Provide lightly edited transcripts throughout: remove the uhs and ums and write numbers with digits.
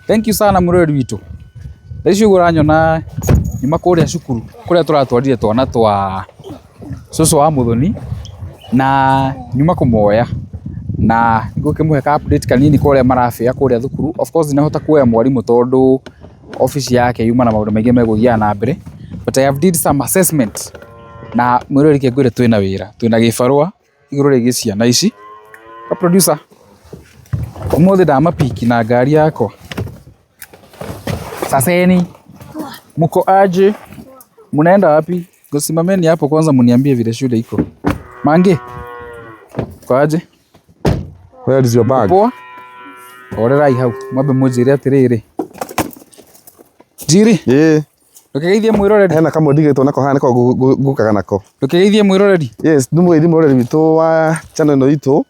Thank you sana mũrori witũ. Rĩcio ũranyona nyuma kũrĩa cukuru kũrĩa tũratwarire twana twa cũcũ wa Mũthoni na nyuma kũmoya na ngũkĩmũhe ka update kanini kũrĩa marabĩa kũrĩa thukuru. Of course nahota kuoya mwarimũ tondũ office yake yuma na maũndũ maingĩ megũthiaga na mbere, but I have did some assessment na mũrori kĩngwĩre twĩna wĩra, twĩna gĩbarũa igũrũ rĩgiĩ ciana ici. Ka producer ũmũthĩ ndamapiki na ngari yakwa. Saseni mko aje? Mnaenda wapi? Gosimameni hapo kwanza mniambie vile shule iko. Mange kwa aje? Where is your bag? Poa. Orerai hau mwambe mũnjĩre atĩrĩrĩ. Njiri? Ndũkĩgeithie mwĩroreri. Hena kamwe ndigĩtwo nako haha nĩko ngũkaga nako. Ndũkĩgeithie mwĩroreri. Yes, ndĩmũgeithie mwĩroreri witũ wa channel ĩno itũ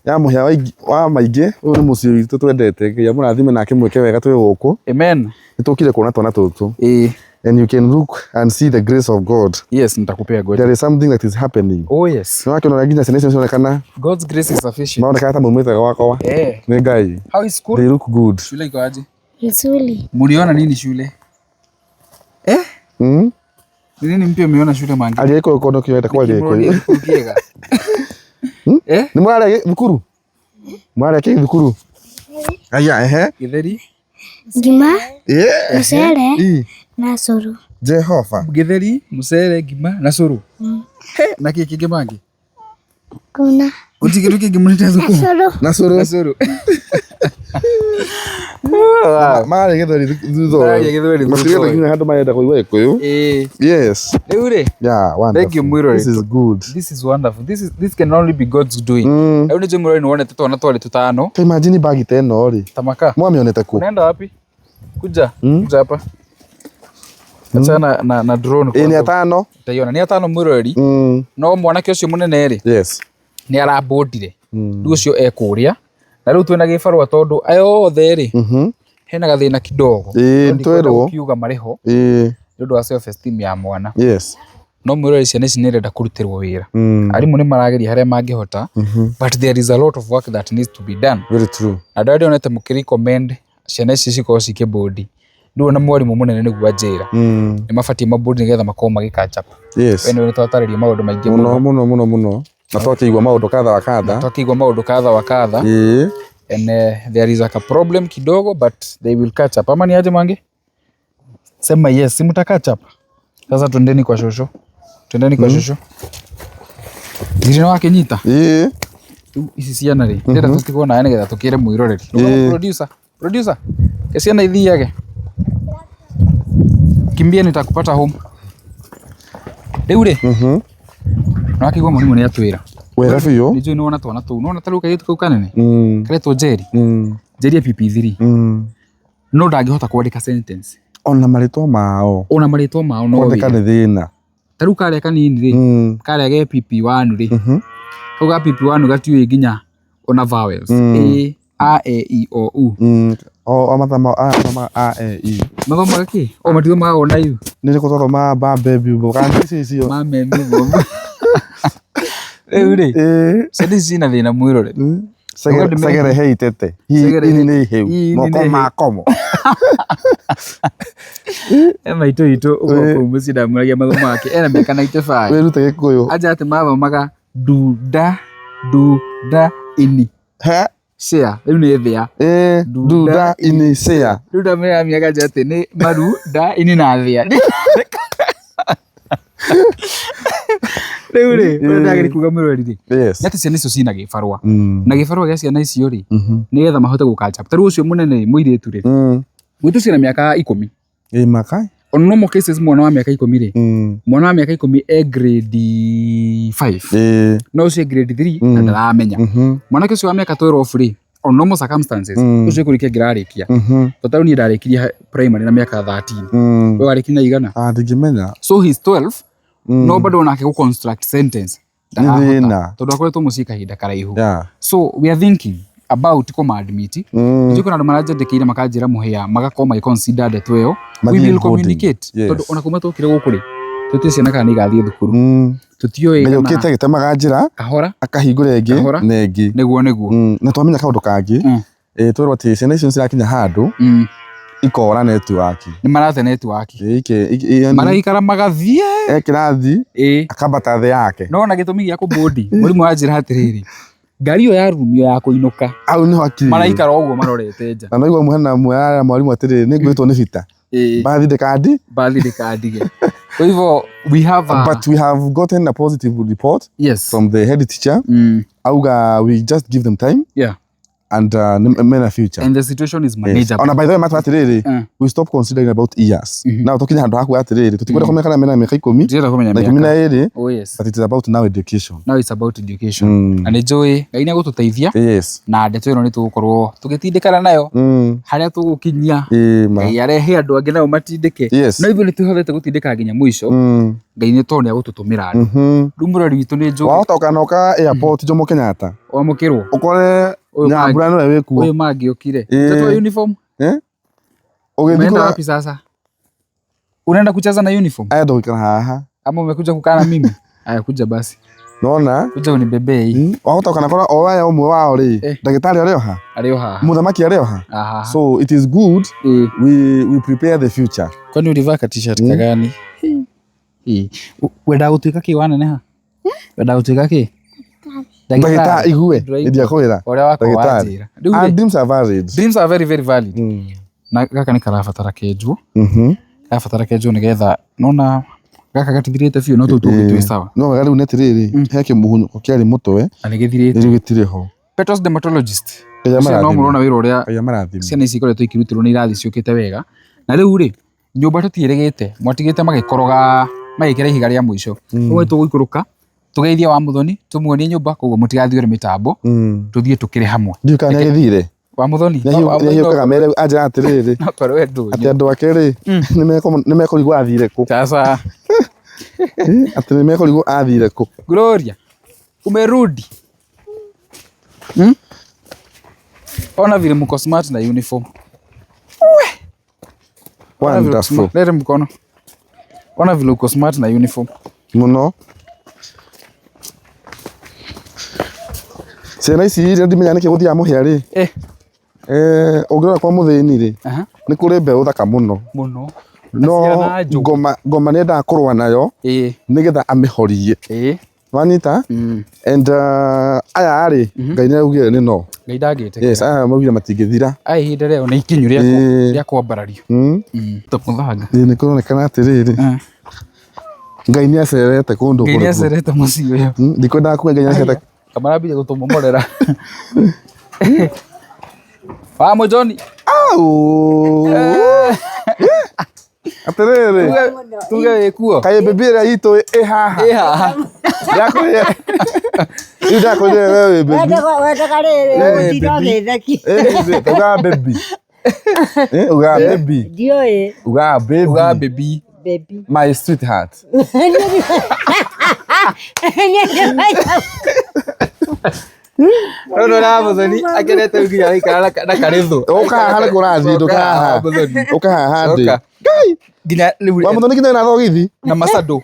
ya mũhĩa wa maingĩ. Ũyũ nĩ mũciĩ witũ twendete, Ngai amũrathime na akĩmwĩke wega twĩ gũkũ. Amen. Nĩtũkire kuona twana tũtũ. And you can look and see the grace of God. Yes, nitakupea God. There is something that is happening. Oh yes. Nĩwakiona nginya ciana icio cionekana. God's grace is sufficient. Maonekana ta maumĩte gwakwa. Nĩ Ngai. How is school? They look good. Shule iko aje? Nzuri. Mliona nini shule? Nini mpya umeona shule Mange? Aliyeko ukono kiweta kwa aliyeko. Ni mwale thukuru? Mwale kiki thukuru? Aya Githeri? Ngima. Mucere na cũrũ. Jehova. Githeri, mucere, ngima na cũrũ. Na kiki kĩngĩ Mange? Kuna. Gũtirĩ kĩngĩ mũrĩte thukuru? Na cũrũ. Mari githeri thutha. Mari githeri thutha. Matigĩte nginya handũ marenda kũigua Gĩkũyũ. Yes. Rĩu rĩ? Yeah, wonderful. Thank you mwĩroreri. This is good. This is wonderful. This can only be God's doing. Rĩu nĩ mwĩroreri nĩ wonete twana twarĩ tũtano. Ta imagine bag ta ĩno rĩ. Tamaka. Mwamĩonete kũ? Unaenda wapi? Kuja hapa. Achana na drone kwa. Ni atano. Utaiona ni atano mwĩroreri. No mwanake ũcio mũnene rĩ. Yes. Nĩ arabondire. Ndu ũcio ekũrĩa. Na rĩu twĩna gĩbarũa tondũ ayo othe rĩ. Hena gathĩna kidogo. Twĩrwo. Kiuga marĩho. Nĩ ũndũ wa self esteem ya mwana. Yes. No mwĩroreri ciana ici nĩ irenda kũrutĩrwo wĩra. Arimũ nĩ marageria harĩa mangĩhota. But there is a lot of work that needs to be done. Very true. Na ndari onete mũkĩrecommend ciana ici cikorwo cikĩbondi. Ndio na mwarimũ mũnene nĩguo anjĩra. Nĩ mabatie mabondi nĩgetha makorwo magĩkatch up. Yes. Wene nĩ twatarĩria maũndũ maingĩ mũno. Na twakĩigua maũndũ kadha wa kadha. Twakĩigua maũndũ kadha wa kadha. And there is like a problem kidogo but they will catch up. Ama ni aje Mange? Sema yes, si mta catch up. Sasa twendeni kwa shosho. Twendeni kwa shosho. Ndiri no akinyita. Ici ciana rĩ. Ndĩrenda tũtigwo nawe nĩgetha tũkĩre mwĩroreri. Producer. Ciana ithiage. Kimbia nitakupata home. Rĩu rĩ. No akĩgwa mũrimũ nĩ atwĩra. Wera biũ. Nĩ njũĩ nĩ wona twana tũu. Nona tarĩu kairĩtu kau kanene. Karetwo Jerry. Jerry ya PP3. No ndangĩhota kwandĩka sentence. Ona marĩtwa mao. No kwandĩka nĩ thĩna. Tarĩu karĩa kanini rĩ. Karĩa ge PP1 rĩ. Kau ga PP1 gatiũĩ nginya ona vowels. A, E, I, O, U. Mathama A, E, I. Mathomaga kĩ? Matithomaga ona yu. Nĩ gũthoma mbambe biumbo kana icio. Mamembe biumbo. Rĩu rĩ. Ciana ici ciĩna thĩna mwĩroreri. Segere heitete. Ini nĩ hĩu. Moko makomo. Maitũ itũ ũguo kũu mũciĩ ndamũragia mathomo make. Ena mĩaka 95. Wĩrute Gĩkũyũ. Anja atĩ mathomaga nduda ini. Share. Rĩu nĩ thĩa. Nduda ini share. Rĩu ndamĩra mĩaka anja atĩ nĩ maru da ini na thĩa. Rĩu rĩ, ndagĩrĩ kuga mwĩroreri rĩ. Yes. Nĩ atĩ ciana icio ciĩna gĩbarũa. Na gĩbarũa gĩa ciana icio rĩ, nĩgetha mahote gũkatch up. Tarĩu ũcio mũnene mũirĩtu rĩ. Gwitũ ciĩna mĩaka 10. Maka? On normal cases mwana wa mĩaka 10 rĩ. Mwana wa mĩaka 10 grade 5. No ũcio grade 3 na ndaramenya. Mwanake ũcio wa mĩaka 12 rĩ. On normal circumstances, ũcio kũrĩkia ngĩrarĩkia. Tondũ niĩ ndarĩkirie primary na mĩaka 13. Wewe warĩkirie na igana? Ndingĩmenya. So he's 12. No bado nake go construct sentence. Tondũ akoretwo mũciĩ kahinda karaihu. So we are thinking about kũma-admit. Nĩ kuna andũ maranjandĩkĩire makanjĩra mũhĩa magakorwo magĩ-consider ndeto ĩyo. We will communicate. Tondũ ona kuma tũkire gũkũ rĩ, tũtiũĩ ciana kana nĩigathiĩ thukuru. Tũtiũĩ kana gĩũkĩte gĩtemaga njĩra kahora akahingũra ĩngĩ na ĩngĩ. Nĩguo. Na twamenya kaũndũ kangĩ Twirwo ati ciana icio cirakinya handu ikora network. Ni marate network. Maraikara magathie kirathi akambata the yake. No na gitumi gya kubodi murimu wa njira atiriri. Ngari yo ya room yo ya kuinuka. Au ni hakiri. Maraikara uguo marorete nja. Na no igwa muhana mwa mwalimu atiriri ni ngwitwo ni vita. Bathi the card. Kwa hivyo we have but we have gotten a positive report from the head teacher. Auga we just give them time. And mena future. And the situation is manageable. Ona by the way matu atiriri we stop considering about years. Now talking handu haku atiriri tutikwenda kumekana mena miaka 10 na 12. Oh yes. But it is about now education. Now it's about education. And enjoy Ngai ni agututeithia. Na ndeto ino ni tugukorwo tugitindikana nayo. Haria tugukinyia. Ngai arehe andu angi nao matindike. No ithu ni tuhotete gutindika nginya mwisho. Ngai ni tone agututumira andu. Rumurori witu ni Njogu. Wahota ukanoka airport Jomo Kenyatta. Wamukirwo. Ukore nyambura no wewe kuo. Oyo magi okire. Tatwa uniform? Umeenda wapi sasa? Unaenda kucheza na uniform? Aya ndo ikara haha. Ama umekuja kukaa na mimi? Aya kuja basi. Nona? Kuja unibebe hii. Wahota ukanakora owaya umwe wao ri. Ndagitari areo ha? Areo ha. Muthamaki areo ha? So it is good we prepare the future. Kwani ulivaa t-shirt kagani? Wenda gutuika ki waneneha? Wenda gutuika ki? Ndagitari igue ndia kwira. Oria wako wajira. And dreams are valid. Dreams are very very valid. Na gaka ni karabatara kenjuo. Karabatara kenjuo nigetha nona gaka gatithirite biũ no tutu twi sawa. No gari unetiriri heke muhunyuko kiari mutwe. Ani githirite. Ni gitire ho. Petros dermatologist. No murona wira uria ciana ici ikoretwo ikirutirwo ni irathi ciukite wega. Na riu ri nyumba tutieregete mwatigite magikoroga magikira ihiga ria mwisho. Umwe tuguikuruka tugeithia wa Muthoni tumuonie nyumba koguo mutigathiore mitambo tuthie tukire hamwe. Ndiu kana githire wa Muthoni hiyo kamera aja atiriri no korwe ndu ati andu akiri ni mekurigwa athire ku sasa ati ni mekurigwa athire ku. Gloria umerudi ona vile mko smart na uniform. Wonderful. Lete mkono. Ona vile uko smart na uniform. Muno. Ciana ici ndimenya niki guthia muhia ri. Ungirora kwa muthini ri. Ni kuri mbeu thaka muno. Muno. No ngoma nenda kurwa nayo. Nigetha amihorie. Wanita? And aya ari Ngai ni augire ni no. Ngai ndagite. Yes, aya maugire matingithira. Ai hinde reo ni ikinyu ria kwambarario. Tumuthanga. Ni kuronekana atiriri. Ngai ni acerete kundu kuri. Ngai ni acerete muciĩ uyu. Ndikwenda kuga Ngai ni acerete. Kamarambia gutumomorera. Vamos Johnny. Au. Atiriri. Tuge kuo. Kaye bebira ito haha. Yako ye. Ida ko ye wewe baby. Wata kale ndidogetheki. Uga baby. Uga baby. Dio Uga baby. Uga baby. Baby. My sweetheart. No na Muthoni akerete ugia ikara na karithu. Oka hana kurathi nduka. Oka handi. Ngai. Ginya wa Muthoni kinya na thogithi na masado.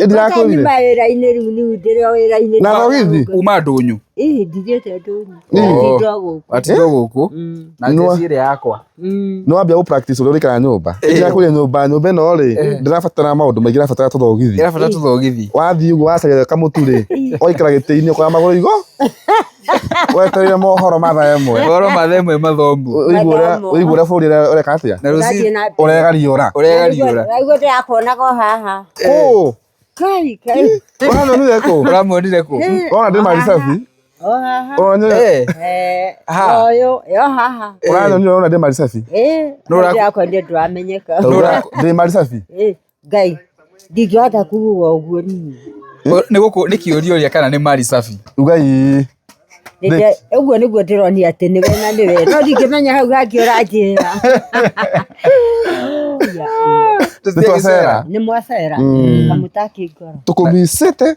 Ndira ko ile. Mawira-inĩ riu ni ndire wira-inĩ. Na thogithi. Uma ndunyu. Ndithiĩte ndunyu. Atindo guku. Na ngecire yakwa. No ambia u practice uri kana nyumba. Ndira kuri nyumba no ri. Ndirabatara maundu maingi rabatara tuthogithi. Ndirabatara tuthogithi. Wathi ugu wacagĩra kamuturi. Oikara gĩtĩ-inĩ kwa magũrũ igo. Wetereire mohoro mathaa ĩmwe. Mohoro mathaa ĩmwe mathomu. Uigure bũrũri ũreka atĩa? Ũregariũra. Ũregariũra. Waigua ndĩrakuonaga o haha. Kai. Ũramwonire kũ? Ũramwonire kũ? Ona ndĩ mari safi. O haha. Oyo haha. Ũranyonire ona ndĩ mari safi? Ndĩrakwendia ndũramenyeka. Ndĩ mari safi? Ngai ndingĩhota kuuga ũguo niĩ. Nĩ gũkũ nĩ kĩũria kana nĩ mari safi. Ugai. Ũguo nĩguo ndĩronia atĩ nĩ we na nĩ we. No ndingĩmenya hau hangĩ ũranjĩra. Twacera. Nĩ mwacera. Kamutaki ngoro. Tũkũmicĩte.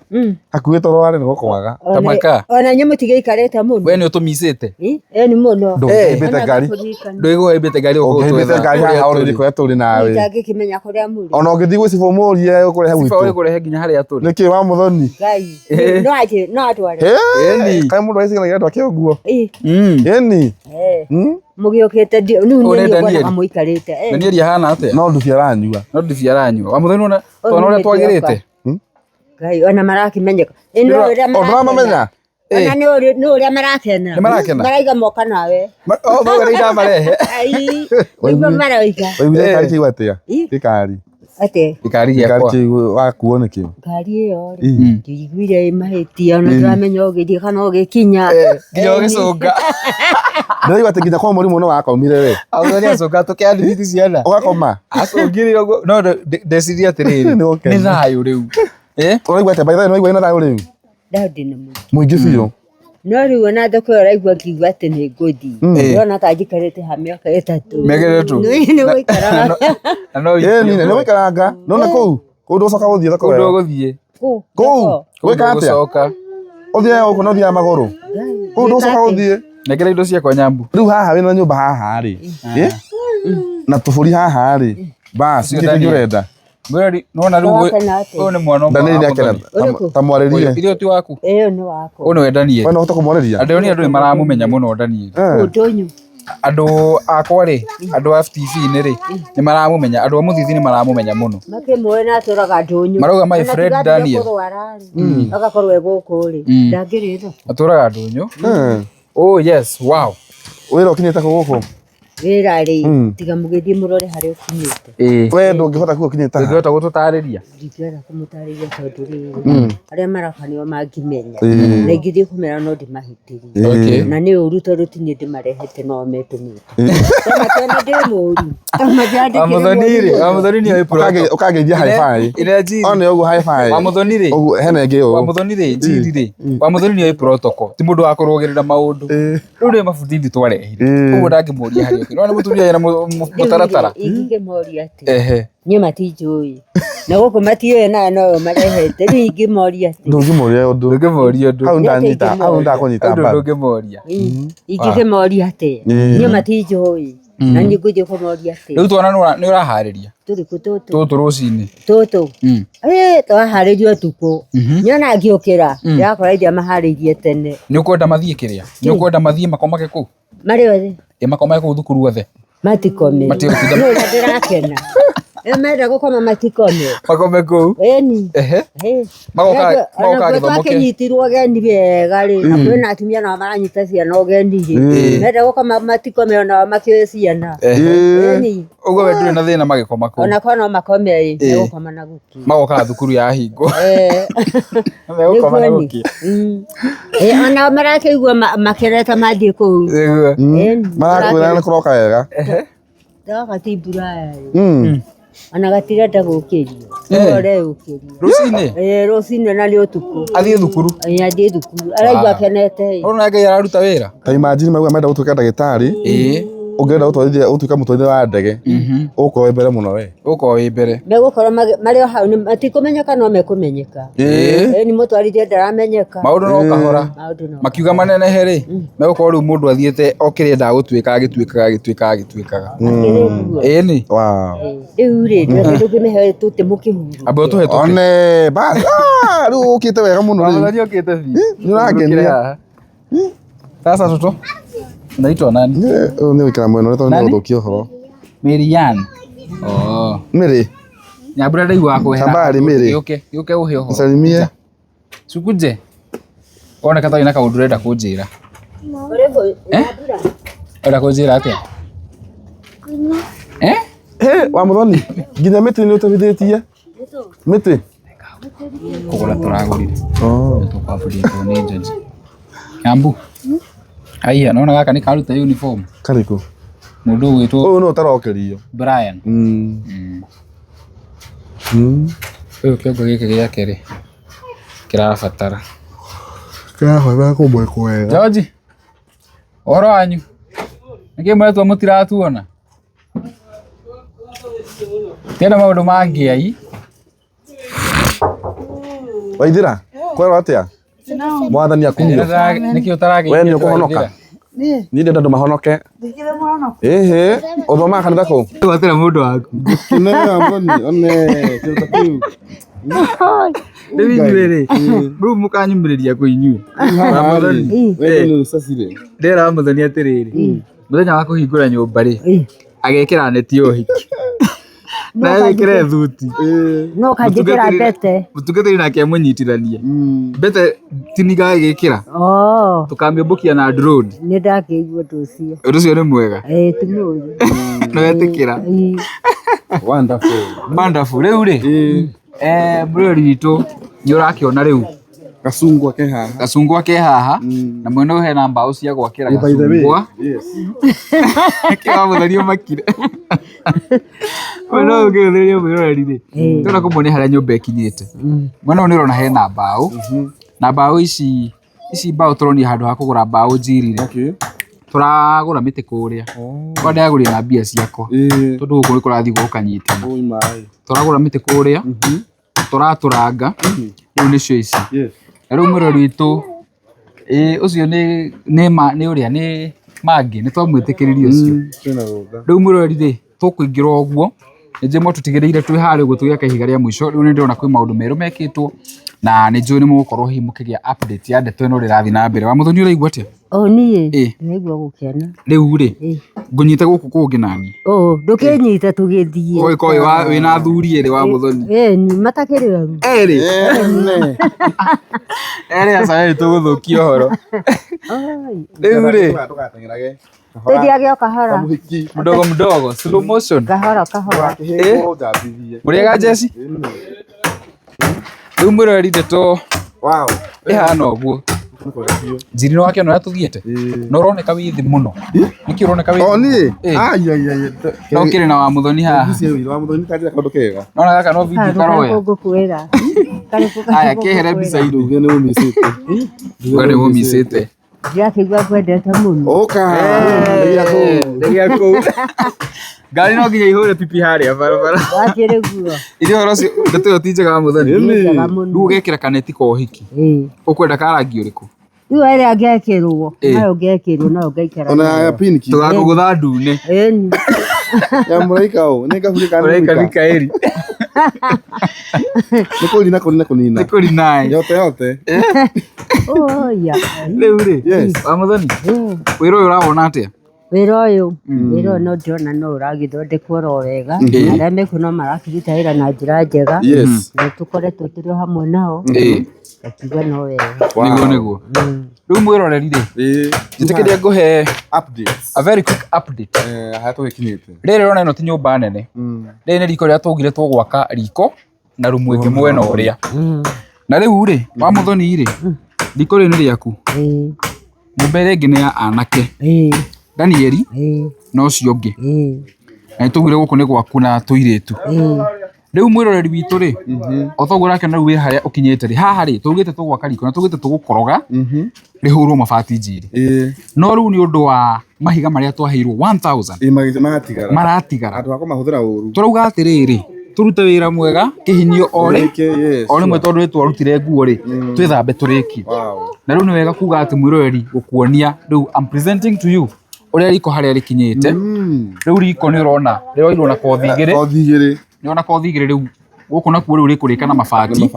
Hakuhĩ toro warĩ nĩ gũkwaga. Tamaka. Ona nyamũ tigĩikarĩte mũno. We nĩ ũtũmicĩte. Ni mũno. Ndũgĩmbĩte ngari. Ndũgĩmbĩte ngari ũgĩmbĩte ngari haha already kũrĩa tũrĩ nawe. Ndangĩkĩmenya kũrĩa mũrĩ. Ona ũngĩthiĩ gwĩciba mũrie ũkũrehe gwitũ. Sifa ũkũrehe nginya harĩa tũrĩ. Nĩkĩ wa Mũthoni? Ngai. No atware. Ĩni. Kaĩ mũndũ aicikanagia andũ ake ũguo. Ĩni. Mũgĩũkĩte rĩu nĩ ngona mũikarĩte. Daniel hana atĩa? No ndubi aranyua. No ndubi aranyua. Wa Mũthoni ona twana ũrĩa twagĩrĩte. Ngai ona marakĩmenyeka. Ũramamenya? Ona nĩ ũrĩa marakena. Nĩ marakena. Maraiga moka nawe. Mauga nĩ marehe. Nĩguo maroiga. Waiguire kari kĩu atĩa? Gĩkari. Atĩ. Gĩkari gĩakwa. Kĩu wakuo nĩkĩ? Ngari ĩyo njiguire mahĩtia ona ndĩramenya ũgĩthiĩ kana ũgĩkinya. Nginya ũgĩcũnga. Ndĩraigua atĩ nginya kwa mũrimũ no wakomire we. Aũthoni acũnga tũkĩandithiti ciana. Ũgakoma? Acũngire ũguo. No ndeciria atĩrĩrĩ. Nĩ thayũ rĩu. Ũraigua atĩ baitha ĩno waigua ĩna thayũ rĩu? Thayũ ndĩna mũingĩ biũ. No rĩu ona thoko ĩyo ũraigua ngiuga atĩ nĩ ngũthi. Ndĩrona ta njikarĩte ha mĩaka ĩtatũ. Mĩaka ĩtatũ. Nĩ gũikara. Nĩ gũikaranga. Nona kũu ndũcoka gũthiĩ thoko ĩyo. Ndũgũthiĩ. Kũu gwĩka atĩa? Ũthiaga gũkũ na ũthiaga magũrũ. Kũu ndũcoka gũthiĩ. Nekera indo ciakwa Nyambu. Rĩu haha wĩna nyũmba haha rĩ. Na tũbũri haha rĩ. Basi kĩrĩa ũrenda. Mweri nona rĩu ũyũ nĩ mwana ũmwe. Daniel nĩakena ta mwarĩrie. Irio ti waku. Nĩ wakwa. Ũyũ nĩwe Daniel. We no ũhote kũmwarĩria? Andũ nĩ maramũmenya mũno Daniel. Ũndũnyũ. Andũ akwa rĩ, andũ a FTV rĩ, nĩ maramũmenya, andũ a Mũthithi nĩ maramũmenya mũno. Makĩmũĩ na atũraga Ndũnyũ. Marauga my friend Daniel. Agakorwo egũkũ rĩ. Ndangĩrĩtho. Atũraga Ndũnyũ. Oh yes, wow. Wĩra ũkinyĩte gũkũ? Wĩra rĩ, tiga mũgĩthiĩ mũrore harĩa ũkinyĩte. We ndũngĩhota kuo ũkinyĩte haha? Ndũngĩhota gũtũtarĩria? Ndingĩhota kũmũtarĩria tondũ rĩrĩ, arĩa maraka nĩo mangĩmenya. Na ingĩthiĩ kũmera no ndĩmahĩtĩrie. Na nĩ ũru tondũ ti niĩ ndĩmarehete no metũmĩte. Tena tena ndĩ mũru. Wamuthoni nĩ oĩ ũkangeithia high five. Ona ũguo high five. Wamuthoni rĩ. Ũguo hena ĩngĩ ũũ. Wamuthoni rĩ, njiri rĩ. Wamuthoni nĩ oĩ protocol. Ti mũndũ wa kũrũgĩrĩra maũndũ. Rĩu nĩ mabudithi twarehire. Ũguo ndangĩmũria harĩa. No nĩ mũtumia na mũtaratara. Ingĩmoria atĩ. Niĩ matinjũĩ. Na gũkũ matiũĩ na no marehete. Rĩu ingĩmoria atĩ. Ndũngĩmoria ũndũ. Ndũngĩmoria ũndũ. Hau ndakũnyita mbaru. Ndũngĩmoria. Ingĩmoria atĩ. Niĩ matinjũĩ. Na nĩ ngũthiĩ kũmoria atĩ. Rĩu twana nĩ ũraharĩria. Tũrĩkũ tũtũ? Tũtũ rũcinĩ. Tũtũ. Twaharĩrio ũtukũ. Nyona ngĩũkĩra. Ndĩrakora iria maharĩirie tene. Nĩ ũkwenda mathiĩ kĩrĩa? Nĩ ũkwenda mathiĩ makomake kũu? Marĩ othe. Makomake kũu thukuru othe? Matikome. Nĩ ũrĩa ndĩrakena. Menda gũkoma matikome. Makome kũu? Ĩni. Magoka gĩthomo kĩa. Twakinyitirwo ũgeni wega rĩ. Na kwĩna atumia nao maranyita ciana ũgeni rĩ. Menda gũkoma matikome ona makĩoe ciana. Ĩni. Ũguo we ndũrĩ na thĩna magĩkoma kũu? Ona korwo no makome ĩ. Megũkoma na gũkĩa. Magoka thukuru ya hingo. Megũkoma na gũkĩa. Ona marakĩigua makereta mathiĩ kũu. Marakwĩra nĩ kũroka wega. Ndagaka ti mbura ĩ. Ona gatirenda gũkĩrio. Ũrore ũkĩrio. Rũcinĩ? Rũcinĩ na nĩ ũtukũ. Athiĩ thukuru? Athiĩ thukuru. Araigua akenete. Ũrona Ngai araruta wĩra? Ta imagine mauga menda gũtuĩka ndagĩtarĩ. Ũngĩenda gũtuĩka mũtwarithia wa ndege. Ũkorwo wĩ mbere mũno we. Ũkorwo wĩ mbere. Megũkorwo marĩ o hau matikũmenyeka no mekũmenyeka. Nĩ mũtwarithia ndaramenyeka. Maũndũ no kahora. Makiuga manenehe rĩ, megũkorwo rĩu mũndũ athiĩte o kĩrĩa ndagũtuĩka agĩtuĩkaga. Ĩni. Rĩu rĩ, ndũngĩmehe tũtĩ mũkĩhuru. Ambe ũtũhe tũtĩ. One basi. Rĩu ũkĩte wega mũno rĩu. Wamuthoni ũkĩte biũ. Nĩũrangenia. Sasa toto. Unaitwa nani? Ũyũ nĩ wĩkara mwena ũrĩa tondũ nĩ ũthũkia ũhoro. Miriam. Mĩrĩ. Nyambura ndaigua kwehera. Habari Mĩrĩ. Gĩũke ũhe ũhoro. Salimie. Cukuje. Oneka ta ina kaũndũ ũrenda kũnjĩra. Ũrenda kũnjĩra atĩa? Wamuthoni. Nginya mĩtĩ nĩ ũtebithĩtie. Mĩtĩ. Kũgũra tũragũrire. Tũkwambũrĩtwo nĩ George. Nyambu. Aiya, naona gaka nĩ karuta uniform. Karĩkũ? Mũndũ ũgwĩtwo. Ũyũ nĩ ũtarokerio. Brian. Ũyũ kĩongo gĩkĩ gĩake rĩ, kĩrabatara. Kĩrabatara kũmwĩkwo wega. George, ũhoro wanyu? Nĩkĩĩ mwetwo mũtiratuona? Tena maundu mangiai Waithira kwero atia mwathani akumio nikio tarage we ni ukuhonoka ni ndenda andu mahonoke Ndikire mwana uthoma kanitha ku watira mundu waku kinega mboni one kiruta kiu Ndĩnyuĩrĩ rĩu mũkanyumĩrĩria kũinyua we ni usasire ndera mũthoni atĩrĩrĩ mũthenya wa kũhingũra nyũmba rĩ agekĩra neti o hiki na ekĩre thuti no kanjĩkĩra mbete mũtungatĩri nake amũnyitithanie mbete tiniga agĩkĩra tũkamĩũmbũkia na drone nĩ ndakĩigua ũndũ ũcio ũndũ ũcio nĩ mwega ti mũũru no wetĩkĩra wonderful rĩu rĩ mũrori witũ nĩ ũrakĩona rĩu gacungwa ke haha na mwena ũyũ hena mbaũ cia gwakĩra gacungwa kĩwa mũthoni ũmakire mwena ũyũ ũngĩũthĩrĩria mwĩroreri rĩ tũra kũmuonia harĩa nyũmba ĩkinyĩte mwena ũyũ nĩ ũrona hena mbaũ na mbaũ ici mbaũ tũronia handũ ha kũgũra mbaũ njiri rĩ tũragũra mĩtĩ kũrĩa kwa ndagũrire na mbia ciakwa tondũ gũkũ nĩ kũrathiĩ gũkanyitana tũragũra mĩtĩ kũrĩa tũratũranga rĩu nĩcio ici na rĩu mũrori witũ ũcio nĩ ũrĩa nĩ Mangi nĩ twamwĩtĩkĩririe ũcio rĩu mũrori rĩ tũkũingĩra ũguo nĩ njũĩ tũtigĩrĩire twĩ harĩa ũguo tũgĩaka ihiga rĩa mũico rĩu nĩ ndĩrona kwĩ maũndũ merũ mekĩtwo na nĩ njũĩ nĩ mũgũkorwo hihi mũkĩgĩa update ya ndeto ĩno ĩrathiĩ na mbere wa mũthoni ũraigua atĩa niĩ ndĩraigua gũkena rĩu rĩ ngũnyite gũkũ kũngĩ nani ndũkĩnyite tũgĩthiĩ ũgĩkorwo wĩna athuri erĩ wa mũthoni ni matakĩrĩ aru erĩ aca tũgũthũkia ũhoro rĩu rĩ tũthiage o kahora mdogo slow motion kahora mũrĩega Jesse rĩu mũrori ndeto ĩhana ũguo njiri no wakĩona ũrĩa tũthiĩte no ũroneka wĩ thĩ mũno nĩkĩ ũroneka wĩ no kĩrĩ na wa mũthoni haha nona gaka no video karoya aya kĩhere mbica-inĩ nĩ mũmicĩte ndirakĩigua kwendete mũno rĩgĩa kũu ngari no nginya ihũre pipi harĩa barabara wakĩrĩ guo irio horo cio ndeto ĩyo ti njega mũthoni rĩu ũgekĩra kaneti ka ũhiki ũkwenda ka rangi ũrĩkũ rĩu ĩrĩa ngekĩrwo nayo ngekĩrwo nayo ngaikara tũgakũgũtha ndune ya mũraika ũũ nĩ ngahurĩka mũraika Mikaeli nĩ kũrina nĩ kũrina yote rĩu rĩ wa mũthoni wĩra ũyũ ũrawona atĩa wĩra ũyũ no ndĩrona no ũragĩthondekwo oro wega arĩa mekuo no marakĩruta wĩra na njĩra njega na tũkoretwo tũrĩ hamwe nao gakiuga no wega nĩguo rĩu mwĩroreri rĩ njĩtĩkĩria ngũhe a very quick update harĩa tũgĩkinyĩte rĩrĩ rĩrona ĩno ti nyũmba nene rĩrĩ nĩ riko rĩrĩa twaugire tũgwaka riko na rumu ĩngĩ mwena ũrĩa na rĩu rĩ wa mũthoni rĩ riko rĩrĩ nĩ rĩaku nyũmba ĩrĩa ĩngĩ nĩ ya anake Danieli no ũcio ũngĩ na nĩtũgwire gũkũ nĩ gwaku na tũirĩtu rĩu mwĩroreri witũ rĩ o toguo ũrakĩona rĩu wĩ harĩa ũkinyĩte rĩ haha rĩ tũugĩte tũgwaka riko na tũugĩte tũgũkoroga rĩhũrwo mabati njĩrĩ no rĩu nĩ ũndũ wa mahiga marĩa twaheirwo 1000 maratigara andũ akoma mahũthĩra ũru tũrauga atĩrĩrĩ tũrute wĩra mwega kĩhinyio o rĩmwe tondũ nĩ twarutire nguo rĩ twĩthambe tũrĩkie na rĩu nĩ wega kuga atĩ mwĩroreri gũkuonia rĩu I'm presenting to you ũrĩa riko harĩa rĩkinyĩte rĩu riko nĩ ũrona rĩroirwo na kothi igĩrĩ nĩ ona kothi igĩrĩ rĩu gũkũ nakuo rĩu rĩkũrĩka na mabati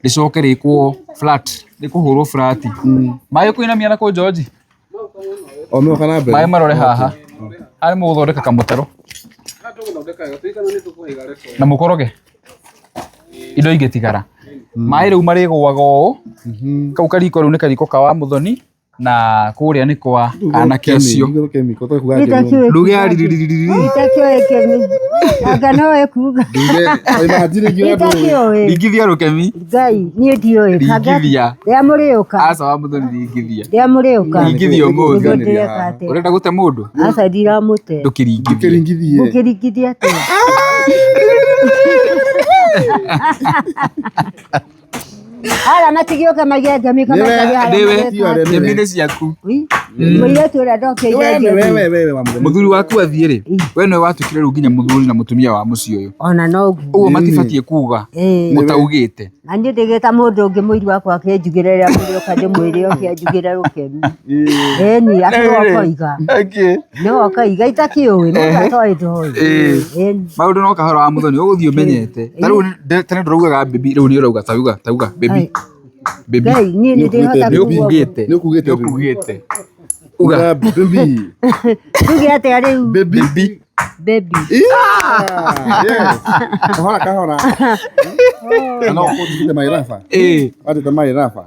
rĩcoke rĩkwo flat rĩkũhũrwo flat maĩ kũinamia na kũ George maĩ marore haha harĩ mũgũthondeka kamũtaro na mũkoroge indo ingĩtigara maĩ rĩu marĩgũaga ũũ kau kariko rĩu nĩ kariko ka wa mũthoni na kũrĩa nĩ kwa anake acio nduge anga no ekuga ringithia rũkemi ngai niĩ ndiũĩ ringithia rĩa mũrĩũka aca wa mũthoni ringithia rĩa mũrĩũka ringithia ũmũthĩ ũrenda gũte mũndũ aca ndiramũte ndũkĩringithia atĩa Hala matigioka magega kama Ndemine ciaku. Mwiretu ura ndoke wewe muthuri waku athie ri we no watukire ru nginya muthuri na mutumia wa mucio uyu ona nogu uguo matibatie kuga mutaugite na ndio ndigeta mundu ungi mwiri wakwa akinjugira ria muri ukande mwiri uki anjugira rukenu ni akoiga no akaiga itakiui no atoi toi maundu no kahora wa muthoni uguthio menyete taru tene ndurugaga baby riu ni urauga tauga baby Gai, ni ndihota kugite uga baby kugite ari baby baby kahora no kutite mairafa ati mairafa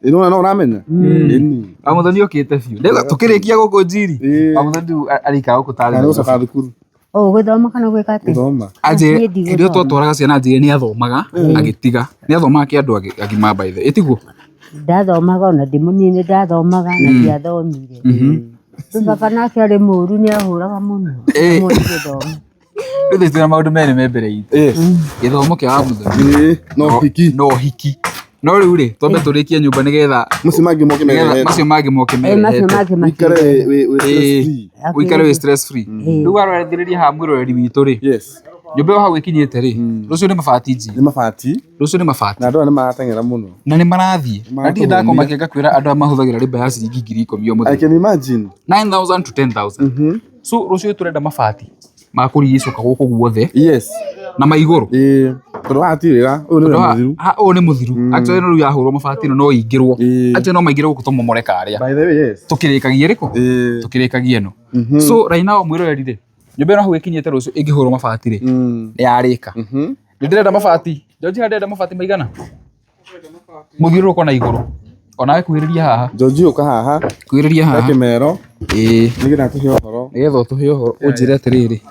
ino no ramenya ni amuthoni okite fiu ndega tukirikia guku njiri amuthoni arika gukutari no thukuru guthoma kana gwika ati aje ndio twatwaraga ciana njire ni athomaga agitiga ni athomaga ki andu agima by the itiguo ndathomaga ona ndimunini ndathomaga na ndiathomire baba nake ari muru ni ahuraga muno githoma ndio tuna maundu mene membere itu githomo kia amuthoni no hiki no riu ri twambe turikie nyumba nigetha macio mangĩ moke mere wikare wi stress free riu warorethiriria ha mwiroreri witu ri nyumba yo hau ikinyite ri rucio ni mabati nji rucio ni mabati na andu ni marateng'era muno na ni marathie na ndi ndakoma ngakwira andu mahuthagira riba ya ciringi 10,000 o muthenya I can imagine 9,000 to 10,000 so rucio turenda mabati makurigicoka guku guothe na maiguru tondu hatirira uyu ni muthiru actually no riu yahurwo mabati no ingirwo actually no maingire guku tumomoreka aria by the way tukirikagia riko tukirikagia no so right now mwiroreri ri nyumba no hau ikinyite rucio ingihurwo mabati ri yarika ndirenda mabati George ndenda mabati maigana muthiruruko na iguru onawe kuhiriria haha George uka haha kuhiriria haha kimero nigetha tuhe uhoro nigetha tuhe uhoro unjire atiriri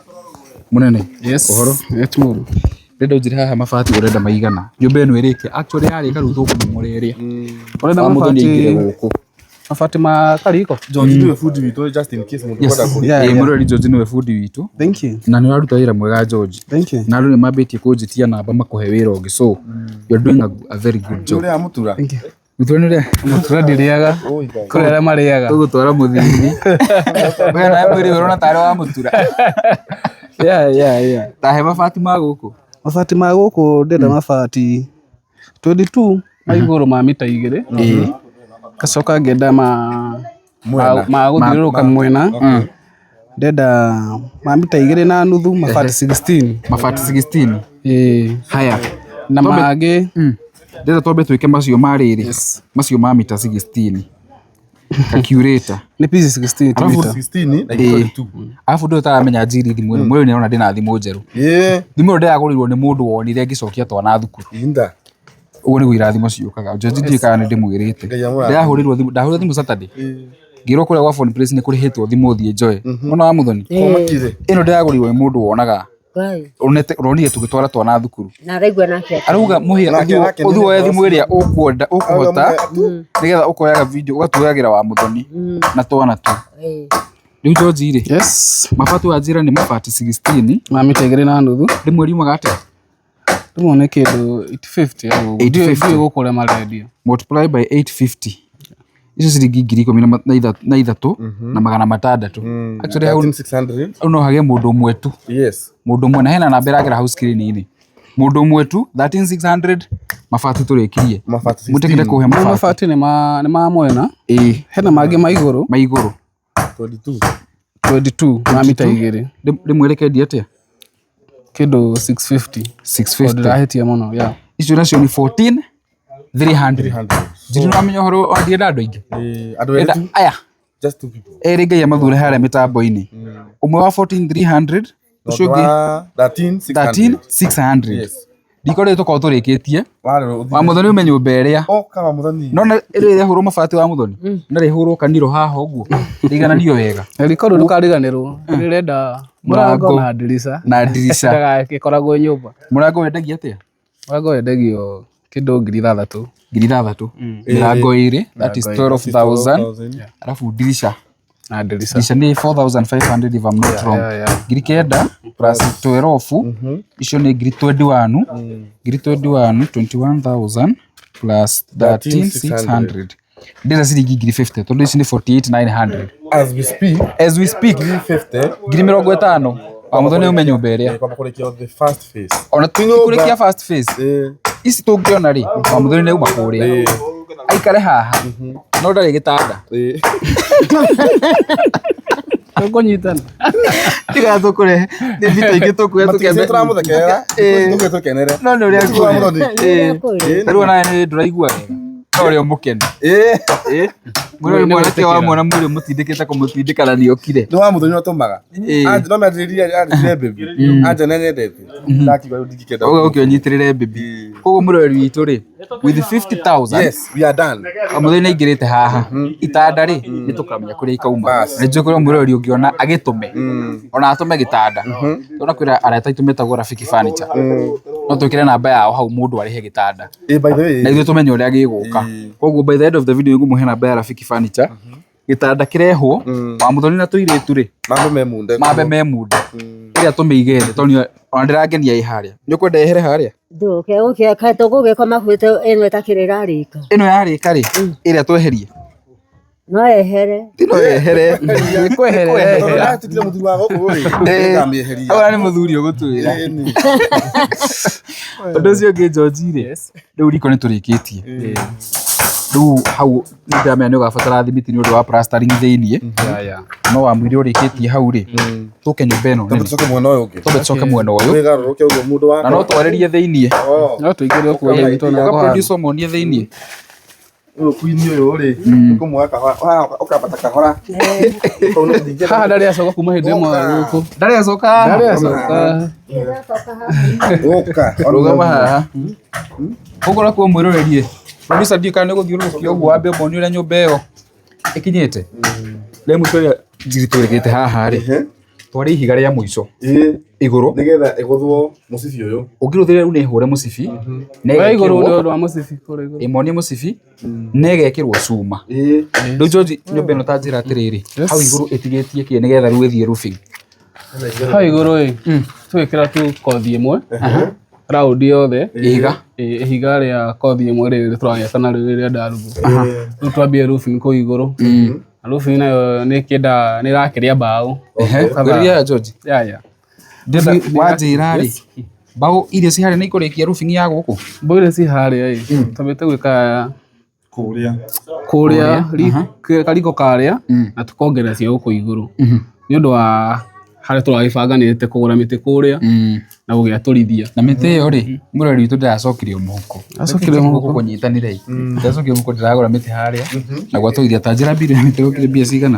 munene uhoro etimuru ndenda unjire haha mabati urenda maigana nyumba ino irike actually yarika riu tukumumureria urenda mabati ingire guku mabati ma kariko George niwe fundi witu just in case mundu kwenda kuria murori George niwe fundi witu thank you na ni waruta wira mwega George thank you na andu ni mambitie kunjitia namba makuhe wira ungi so you're doing a very good job uri amutura thank you mutura ndiriaga kurera mariaga tugutwara muthini bana mwiri urona tare wa mutura tahe mabati ma guku ndenda mabati 22 maiguru ma mita 2 kacoka ngenda ma guthiururuka mwena ndenda ma mita 2 na nuthu mabati 16 haya na mangĩ ndenda twambe twike macio mariri macio ma mita 16 calculator ni pieces 16 mita 16 na 22 alafu ndio taramenya njiri thimu ino mwiri nirona ndina thimu njeru thimu ndio yagurirwo ni mundu wonire ngicokia twana thukuru inda uguo niguo irathimo ciukaga George ndikaga ni ndimwirite ndahurirwo thimu Saturday ngirwo kuria gwa phone place ni kurihitwo thimu thie njoe ona wa muthoni ino ndagurirwo ni mundu wonaga uronire tugitwara twana thukuru na raigua nake aruga muhia uthi woe thimu iria ukwenda ukuhota nigetha ukoyaga video ugatuyagira wa muthoni na twana tu riu George ri mabati wa njira ni mabati 16 ma mita 2 na nuthu rimwe riumaga atia rimwe ni kindu 850 gukure maredio multiply by 850 icio ciringi 13,000 na 600 actually hau 600 no hage mundu umwe tu mundu umwe na hena namba iragira hau screen-ini mundu umwe tu 13,600 mabati turikirie mutekere kuhe mabati ni ma mwena hena mangĩ maiguru 22 na mita 2 rimwerekendi atia kindu 650 ndirahitia muno icio nacio ni 14,300 njiri namenya horo ondienda andu aingi aya just two people eri ngai amathure haria mitambo-ini umwe wa 14,300 ucio ungi 13,600 ndikore tukorwo turikitie wa muthoni umenye nyumba iria nona iria hurwo mabati wa muthoni na rihurwo kaniro haha uguo rigananio wega rikoru ndukariganirwo rirenda murango na ndirisha gikoragwo nyumba murango wendagia atia murango wendagio kindu 6,000 mirango iri that is 12,000 alafu dirisha dirisha ni 4,500 if I'm not wrong ngiri kenda plus 12 icio ni ngiri 21 21,000 plus 13,600 ndira ciringi 50 tondu ici ni 48,900 as we speak 50 wa muthoni ume nyumba iria kwa kurekia the first phase ona tukurekia first phase ici tungiona ri wa muthoni ni uma kuria aikare haha no ndari gitanda Tukonyitana. Tiga tukure ni vita ingi tukuya tukembe turamuthekera tukenere no ni uria riu ona ni nduraigua wega no rio mukene mwiri mwanake wa mwana mwiri mutindikite kumutindikana ni okire ni wa muthoni otumaga anje no metriria ari baby anje nengedete ndakigwa ndikikenda okay onyitirire baby koguo mwiri witu ri with 50,000 yes we are done amuthoni ni ingirite haha itanda ri ni tukamenya kuria ikauma ni njukuru mwiri ungiona agitume ona atume gitanda tuna kwira areta itumetagwo Rafiki Furniture no tukire namba yao hau mundu arihe gitanda by the way na ithuĩ tumenye ũrĩa gĩgũka koguo by the end of the video ngũmũhe namba ya Rafiki Furniture gĩtanda kĩrehwo wa muthoni na tũirĩtu rĩ mambe me munde ĩrĩa tũmĩige thĩ tondũ ona ndĩrangenia ĩ harĩa nĩ ũkwenda yehere harĩa nduke ukia kato gugikoma kwite eno etakirarika ĩno yarĩka rĩ ĩrĩa tweherie no ehere no yehere nĩ kwehere tũtire mũthuri wa gũkũ rĩ ngamĩeheria ona nĩ mũthuri ũgũtwĩra ũndũ ũcio ũngĩ George rĩ rĩu riko nĩ tũrĩkĩtie rĩu hau nĩ ndamenya nĩ ũgabatara thimiti nĩ ũndũ wa plastering thĩiniĩ no wa mwĩrĩ ũrĩkĩtie hau rĩ tũke nyũmba ĩno tũcoke mwena ũyũ na no twarĩrie thĩiniĩ No tuigire okuo hivi na producer monie thĩiniĩ kuini uyu ri nikumwaka ukapata kahora haha ndarĩ acoka kuma hĩndĩ ĩmwe gũkũ ndarĩ acoka uka rũgama haha ũguo nakuo mwĩrorerie producer ndiũ kana nĩ gũthiũrũrũkia ũguo wambe ũmonie ũrĩa nyũmba ĩyo ĩkinyĩte rĩa mũico rĩa njiri tũrĩgĩte haha rĩ twarĩ ihiga rĩa mũico igũrũ nigetha ĩgũthwo mũcibi ũyũ ũngĩrũthĩra rĩu nĩ hũre mũcibi na igũrũ nĩ ũndũ wa mũcibi kũrĩa igũrũ ĩmonie mũcibi na ĩgekĩrwo cuma rĩu George nyũmba ĩno ta njĩra atĩrĩrĩ hau igũrũ ĩtigĩtie kĩ nĩgetha rĩu ĩthiĩ roofing hau igũrũ twĩkĩra tu kothi ĩmwe raundi yothe ihiga rĩa kothi ĩmwe rĩrĩ tũragĩakana rĩrĩa ndarugũ rĩu twambie roofing kũu igũrũ roofing nayo nĩ kĩenda nĩ ĩrakĩrĩa mbaũ ngũrĩria George wanjĩra rĩ mbaũ iria ci harĩa nĩ ikũrĩkia roofing ya gũkũ mbaũ iria ci harĩa twambĩte gwĩka kũrĩa kariko karĩa na tũkongerera cia gũkũ igũrũ nĩ ũndũ wa harĩa tũragĩbanganĩte kũgũra mĩtĩ kũrĩa na gũgĩatũrithia na mĩtĩ ĩyo rĩ mũrori witũ ndĩracokirie mũhuko acokirie mũhuko kũnyitanĩra ndacokirie mũhuko ndĩragũra mĩtĩ harĩa na gwatũithia ta njĩra mbiri mĩtĩ gũkĩrĩ mbia cigana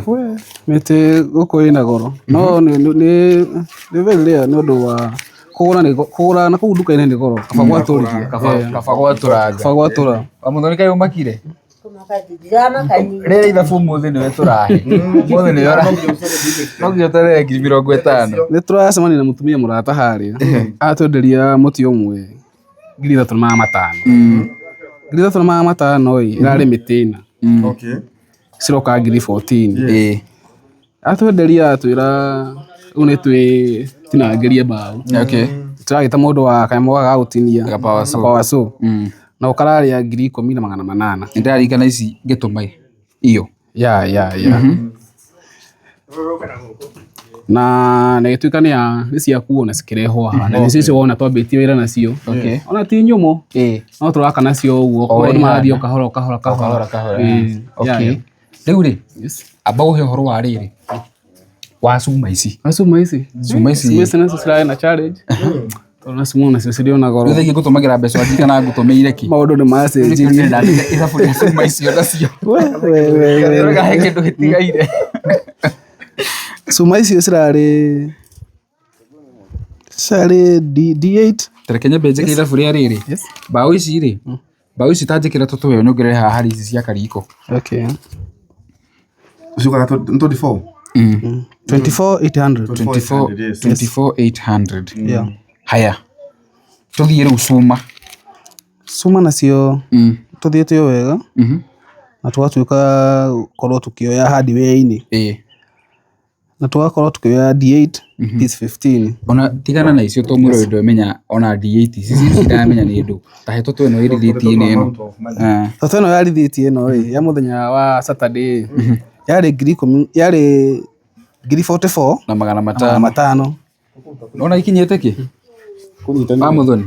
mĩtĩ gũkũ ĩna goro no nĩ very rare nĩ ũndũ wa kũgũra na kũu nduka-inĩ nĩ goro kaba gwatũrithia kaba gwatũra Muthoni kaĩ ũmakire rĩrĩa ithabu ũmũthĩ nĩwe tũrahe ũmũthĩ nĩwe no nginya ũtarĩre 50,000 nĩ tũracemania na mũtumia mũrata harĩa atwenderia mũtĩ ũmwe 3,500 3,500 ĩrarĩ mĩtĩ ĩna ciroka 14,000 atwenderia atwĩra rĩu nĩ twĩtinangĩrie mbaũ tũragĩta mũndũ wa kanyamũ ga gũtinia power saw na ũkararĩa 10,800 nĩndarikana ici ngĩtũma iyo na nĩgĩtuĩka nĩ ciakuo na cikĩrehwo haha na nĩcio wona twambĩtie wĩra nacio ona ti nyũmũ no tũraka nacio ũguo koguo marathiĩ kahora rĩu rĩ amba ũhe ũhoro wa rĩrĩ wa cuma ici nacio cirarĩ na challenge tona simona cio na goro thĩinĩ ngũtũmagĩra mbeca wanjĩ kana ngũtũmĩire ki maũndũ nĩ macenjirie ithabu rĩa cuma icio nacio wega he kĩndũ gĩtigaire cuma icio cirarĩ D8 tareke nyambe njĩke ithabu rĩa rĩrĩ mbaũ ici rĩ mbaũ ici tanjĩkĩra tũtũwe nyongerere haha harĩ ici cia kariko uciukaga 24 24,800 haya tũthiĩ rĩu cuma nacio tũthiĩte o wega na tũgatuĩka korwo tũkĩoya hardware-inĩ na tugakorwo tukioya D8 piece 15 ona tigana na icio to mwiro ndo menya ona D8 ici ciramenya ni ndu ta heto to ino irithiti ni eno toto ino ya rithiti ino ya muthenya wa Saturday yari yari 44 na magana matano ona ikinyete ki Muthoni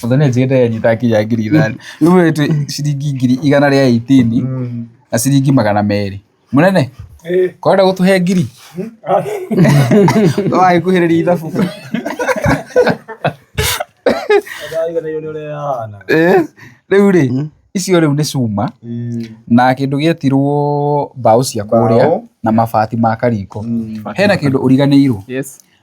Muthoni njende nyita kinya ngiri ithano riu wetu ciringi 118 na ciringi 200 munene kwenda gutuhe ngiri wai kuhiriria ithabu riu ri icio riu ni cuma na kindu gietirwo mbao cia kuria na mabati ma kariko hena kindu uriganiirwo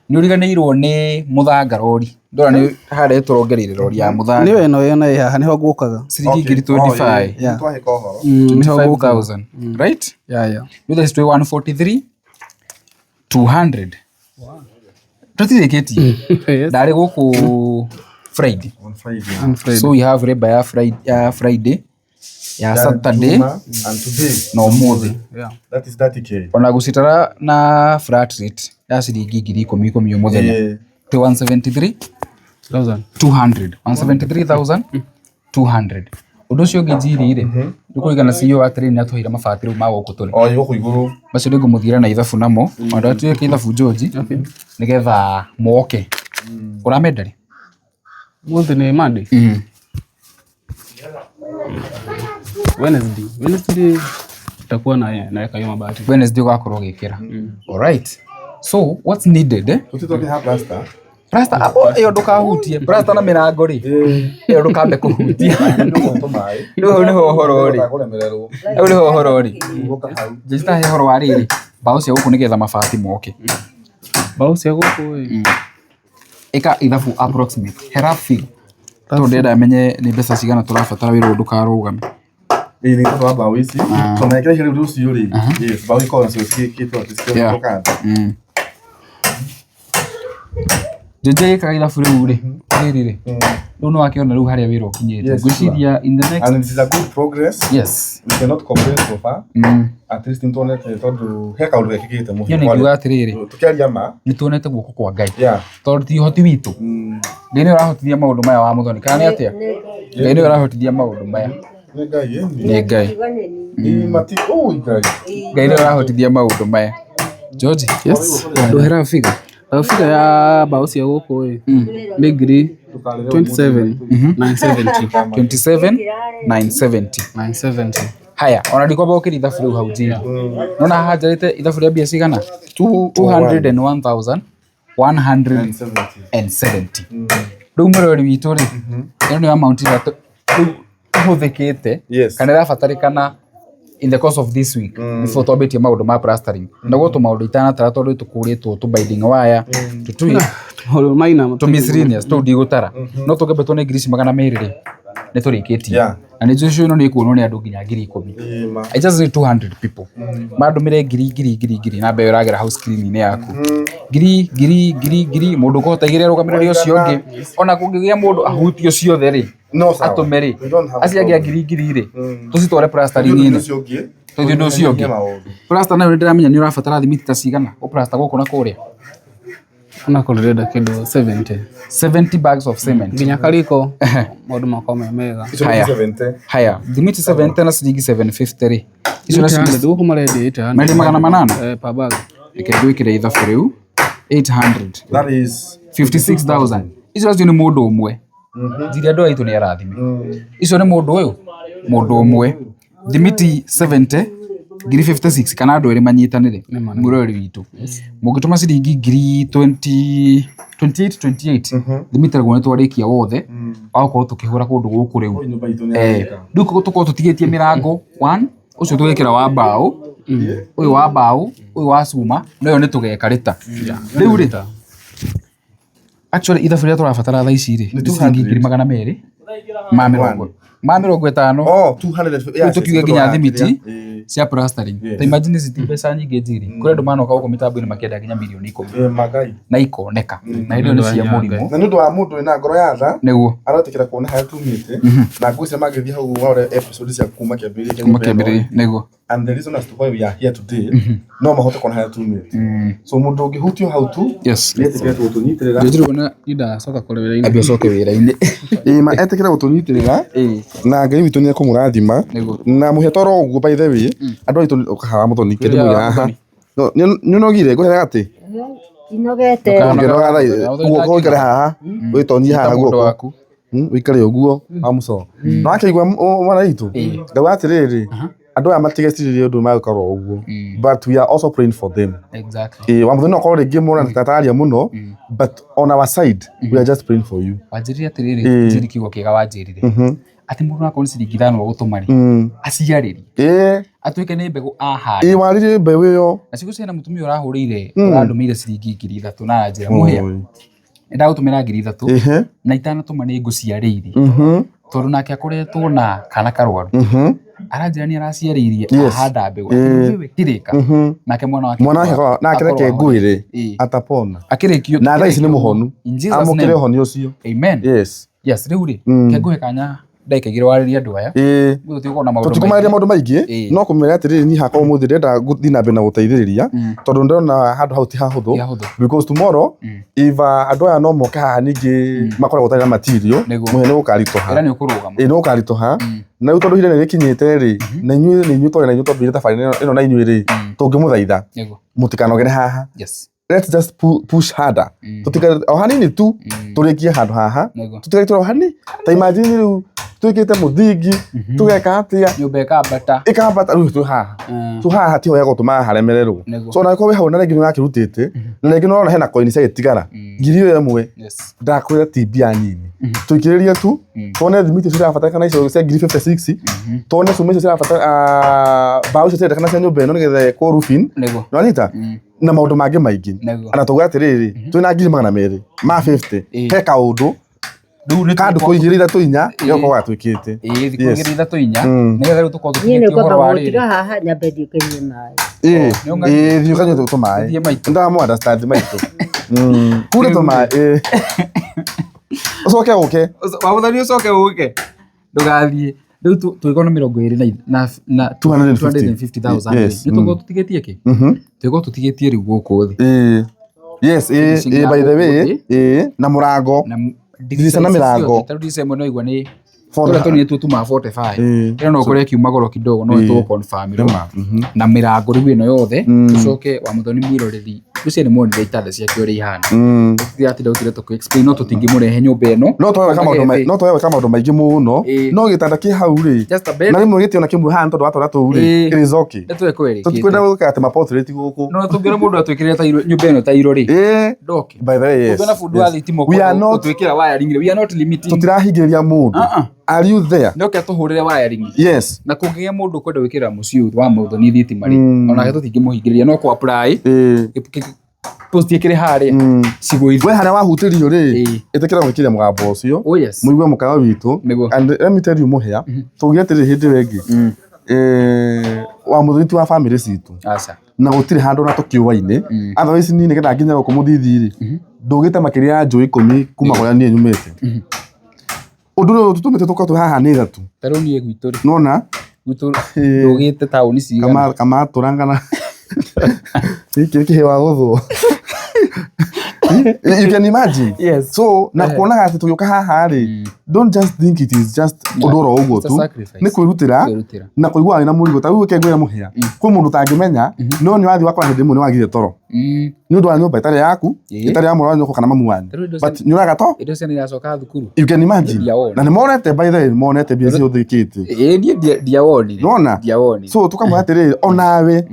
ni uriganiirwo ni muthanga rori ndora ni hare turongereire rori ya muthanga niwe no yona haha niho gukaga ciringi 25 25,000 right with this 143 200 tutiriketi ndari guku Friday so we have labor ya Friday ya Saturday and today no muthi that is 30k ona gucitara na flat rate ya ciringi 10,000 muthenya 173,200 173,200 undu ucio ngijirire ndikurigana CEO wa train atuhira mabati riu ma guku turi guku iguru macio ndi ngumuthira na ithabu namo onda atuike ithabu George nigetha moke uramendari muthi ni Monday Wednesday tutakuwa na kayo mabati Wednesday ugakorwo gikira alright so what's needed tutitoke ha plaster iyo ndukahutie plaster na mirango ri iyo ndukambe kuhutia niho horo ri jista he horo wariri bao cia guku nigetha mabati moke bao cia guku eka ithabu approximate herafi to ndenda menye ni mbeca cigana turabatara wira ndukarugame ni kwa bao ici to na kile riu cio ri yes bao iko na cio kitu tisikio tokana jeje ka ithabu riu ri riri riu no akiona riu haria wira ukinyete gwiciria in the next and it is a good progress yes we cannot complain so far at least internet tondu heka undu ekikite mu yani ngiuga atiriri tukiaria ma ni tuonete guoko kwa Ngai tondu ti hoti witu Ngai ni urahotithia maundu maya wa Muthoni kana ni atia Ngai ni urahotithia maundu maya ni Ngai ni mati Ngai ni urahotithia maundu maya George yes nduhera figa figa ya bao cia guku ni ngiri 27,970 haya ona ndiko bokiri ithabu riu hau jini nona hajarite ithabu ria bia cigana 201,170 riu murori witu ri ino ni amount ira tuhuthikite kana irabatarikana in the course of this week before twambitie maundu ma plastering naguo tu maundu itanatara tondu tukuritwo tu binding wire tutui maundu maina tu miscellaneous tu ndigutara no tukebetwo ni ngiri 200 ri ni turikitie na ni jucio ino ni kuonwo ni andu nginya 10,000 I just need 200 people mandumire ngiri na mbe uragera house screen ni yaku ngiri mundu ko taigire rugamiriri ucio ngi ona kungigia mundu ahutio ciothe ri atumeri aciagia ngiri ri tucitware plastering ini tuthi ndu ucio ngi plaster na ndiramenya ni urabatara thimiti ta cigana o plaster guku na kuria na kulireda kindu 70 bags of cement nginya kariko mundu makome mega haya thimiti 70 na ciringi 750 ri icio na ciringi guku maredi 800 mali 800 per bag ikegwikire ithabu riu 800 that is 56,000 icio ni mundu umwe Ziria ndo aitu ni arathime icio ni mundu umwe thimiti 70 ngiri 56 kana andu eri manyitanire murori witu mugituma ciringi ngiri 28 thimiti riguo nitwarikia wothe akorwo tukihura kundu guku riu riu tukorwo tutigitie mirango 1 ucio tugekira wa mbao uyu wa mbao uyu wa cuma nayo nitugeka rita riu rita actually ithabu ria turabatara thaa ici ri ciringi 200 ma 50 200 tukiuge nginya thimiti cia plastering ta imagine ziti mbeca nyingĩ njiri kũrĩ andũ manoka gũkũ mĩtambo-inĩ makĩenda nginya mirioni 10 na ikoneka na hĩndĩ ĩyo nĩ cia mũrimũ na nĩ ũndũ wa mũndũ wĩna ngoro ya tha nĩguo arotekera kuona harĩa tumĩte na ngwĩciria mangĩthiĩ hau warore episode cia kuma kĩambĩrĩria nĩguo and the reason as to why we are here today no mahote kuona harĩa tumĩte so mũndũ ũngĩhutio hau tu nĩetĩkĩra gũtũnyitĩrĩra Ndĩrona ndacoka kũrĩ wĩra-inĩ ambia ũcoke wĩra-inĩ ma etĩkĩra gũtũnyitĩrĩra na Ngai witũ nĩekũmũrathima na mũhe toro ũguo by the way andũ aitũ ũkahawa mũthoni kĩndũ mũira haha nĩ ũnogire ngũrega atĩ inogete guoko ũikare haha wĩtonyie haha guoko ũikare ũguo amuco no akĩigua mwana witũ ndauga atĩrĩrĩ andũ aya matigeciririe ũndũ magũkorwo ũguo but we are also praying for them wa mũthoni okorwo rĩngĩ mũna tataria mũno but on our side we are just praying for you wanjĩrire atĩrĩrĩ njĩri kiugo kĩega wanjĩrire atĩ mũndũ akorwo ciringi 5 gũtũmarĩ aciarĩrie atuĩke nĩ mbegũ ahanda warire mbeũ ĩyo na cigo ciana mũtumia ũrahũrĩire ũrandũmĩire ciringi 3,000 na njĩra mũhĩa ndagũtũmĩra 3,000 na itanatũma nĩ ngũciarĩirie tondũ nake akoretwo na kana karwaru aranjĩra nĩ araciarĩirie ahanda mbegũ wewe kirĩka nake mwana wake nake reke ngwĩre atapona akĩrĩkio na thaa ici nĩ mũhonu amũkĩre ũhoni ũcio amen yes rĩu rĩ ngũhe kanya ndagĩka igĩrĩ warĩria andũ aya tũtikũmarĩria maũndũ maingĩ no kũmera atĩrĩrĩ niĩ hakwa ũmũthĩ ndĩrenda gũthiĩ na mbere na gũteithĩrĩria tondũ ndĩrona handũ hau ti hahũthũ because tomorrow if andũ aya no moke haha ningĩ makoragwo gũtarĩ na material mũhe nĩ gũkaritũha na rĩu tondũ ihinda nĩ rĩkinyĩte rĩ na inyuĩ twarĩ na inyuĩ twambĩrĩirie thabarĩ ĩno na inyuĩ rĩ tũngĩmũthaitha mũtikanogere haha let's just push harder tutikare o hanini tu turikie handũ haha tutikare tũro hani ta imagine rĩu twĩkĩte mũthingi tũgeka atĩa nyũmba ĩkambata rĩu twĩ haha hatihoya gũtũma haremererwo so na ko wĩ hau na rĩngĩ nĩũrakĩrutĩte na rĩngĩ nĩũrona hena coin ciagĩtigara ngiri ĩyo ĩmwe ndakwĩra ti mbia nini tũikĩrĩrie tu tuone thimiti icio cirabatarĩkana icio cia ngiri 56 tuone cuma icio cirabatara mbaũ icio cirendekana cia nyũmba ĩno nĩgetha ĩkwo roofing nĩwanyita na maũndũ mangĩ maingĩ ana tũgwa atĩrĩrĩ twĩna ngiri 200 ma 50 he kaũndũ kandu kũigĩrĩra tũinya yoko watwĩkĩte kũigĩrĩra tũinya nĩgetha rĩu tũkorwo tũkĩnyĩtie ũhoro wa rĩrĩ haha nyambe thiĩ ũkanyue maĩ thiĩ ũkanyue tũmaĩ ndamũ understand maitũ kure tũmaĩ ũcoke ũke wamũthani ũcoke ũke ndũgathiĩ rĩu twĩgona 20 na 250,000 nĩtũkorwo tũtigĩtie kĩ twĩgwo tũtigĩtie rĩu gũkũ thĩ yes by the way na mũrango ndirica na mĩrango tarũ ndirica ĩmwe no igua nĩ tũrĩa tũnini tuma 45 ĩno no ũkore kiuma goro kidogo no ĩtũ confirm na mĩrango rĩu ĩno yothe tũcoke wa mũthoni mwĩroreri ũcio nĩ muonire itanda ciake ũrĩa ihana tũthiĩ atĩ ndautire tũkũ explain no tũtingĩmũrehe nyũmba ĩno no twĩwe maũndũ maingĩ mũno no gĩtanda kĩ hau rĩ na rĩmwe gĩtĩona kĩmwe hana tondũ watwara tũu rĩ it is okay tũtikwenda gũka atĩ maportrait gũkũ no tũngĩona mũndũ atwĩkĩrĩre nyũmba ĩno ta irũ rĩ ndoke by the way yes tũngĩona fundi wa thitima twĩkĩra wiring we are not limiting tũtirahingĩrĩria mũndũ are you there ndoke tũhũrĩre wiring yes na kũngĩgĩa mũndũ kwenda gwĩkĩra mũciĩ wa mũthoni thitima rĩ ona tũtingĩmũhingĩrĩria no kũ apply post yekire harĩa cigo ithu we harĩa wahutĩrio rĩ ĩtĩkĩra gwĩkĩria mũgambo ũcio mũigue mũkawa witũ and let me tell you mũhĩa tũgĩe atĩrĩ hĩndĩ wengĩ wa mũthoni wa family citũ na gũtirĩ handũ na tũkĩũwaine otherwise niĩ nĩgetha nginya gũkũ mũthithi rĩ ndũgĩte makĩria ya njũĩ 10 kuma kũrĩa niĩ nyumĩte ũndũ ũyũ tũtũmĩte tũkorwo haha nĩ ithatũ tarũ niĩ gwitũ rĩ nona gwitũ ndũgĩte taũni cigana kama tũrangana iki kĩhewa gũthwo you can imagine so na kuonaga atĩ tũgĩũka haha rĩ don't just think it is just ũndũ oro ũguo tu nĩ kwĩrutĩra na kũigua wĩna mũrigo ta rĩu ũkengwĩra mũhĩa kwĩ mũndũ ũtangĩmenya no nĩ wathiĩ wakora hĩndĩ ĩmwe nĩ wagire toro nĩ ũndũ wa nyũmba ĩtarĩ yaku ĩtarĩ ya mũrũ wa nyũkũ kana mamu wanyu but nĩ ũraga to indo ciana iracoka thukuru you can imagine na nĩ monete by the way monete mbia cio thĩkĩte niĩ ndiawoni nona so tũkamwĩra atĩrĩrĩ onawe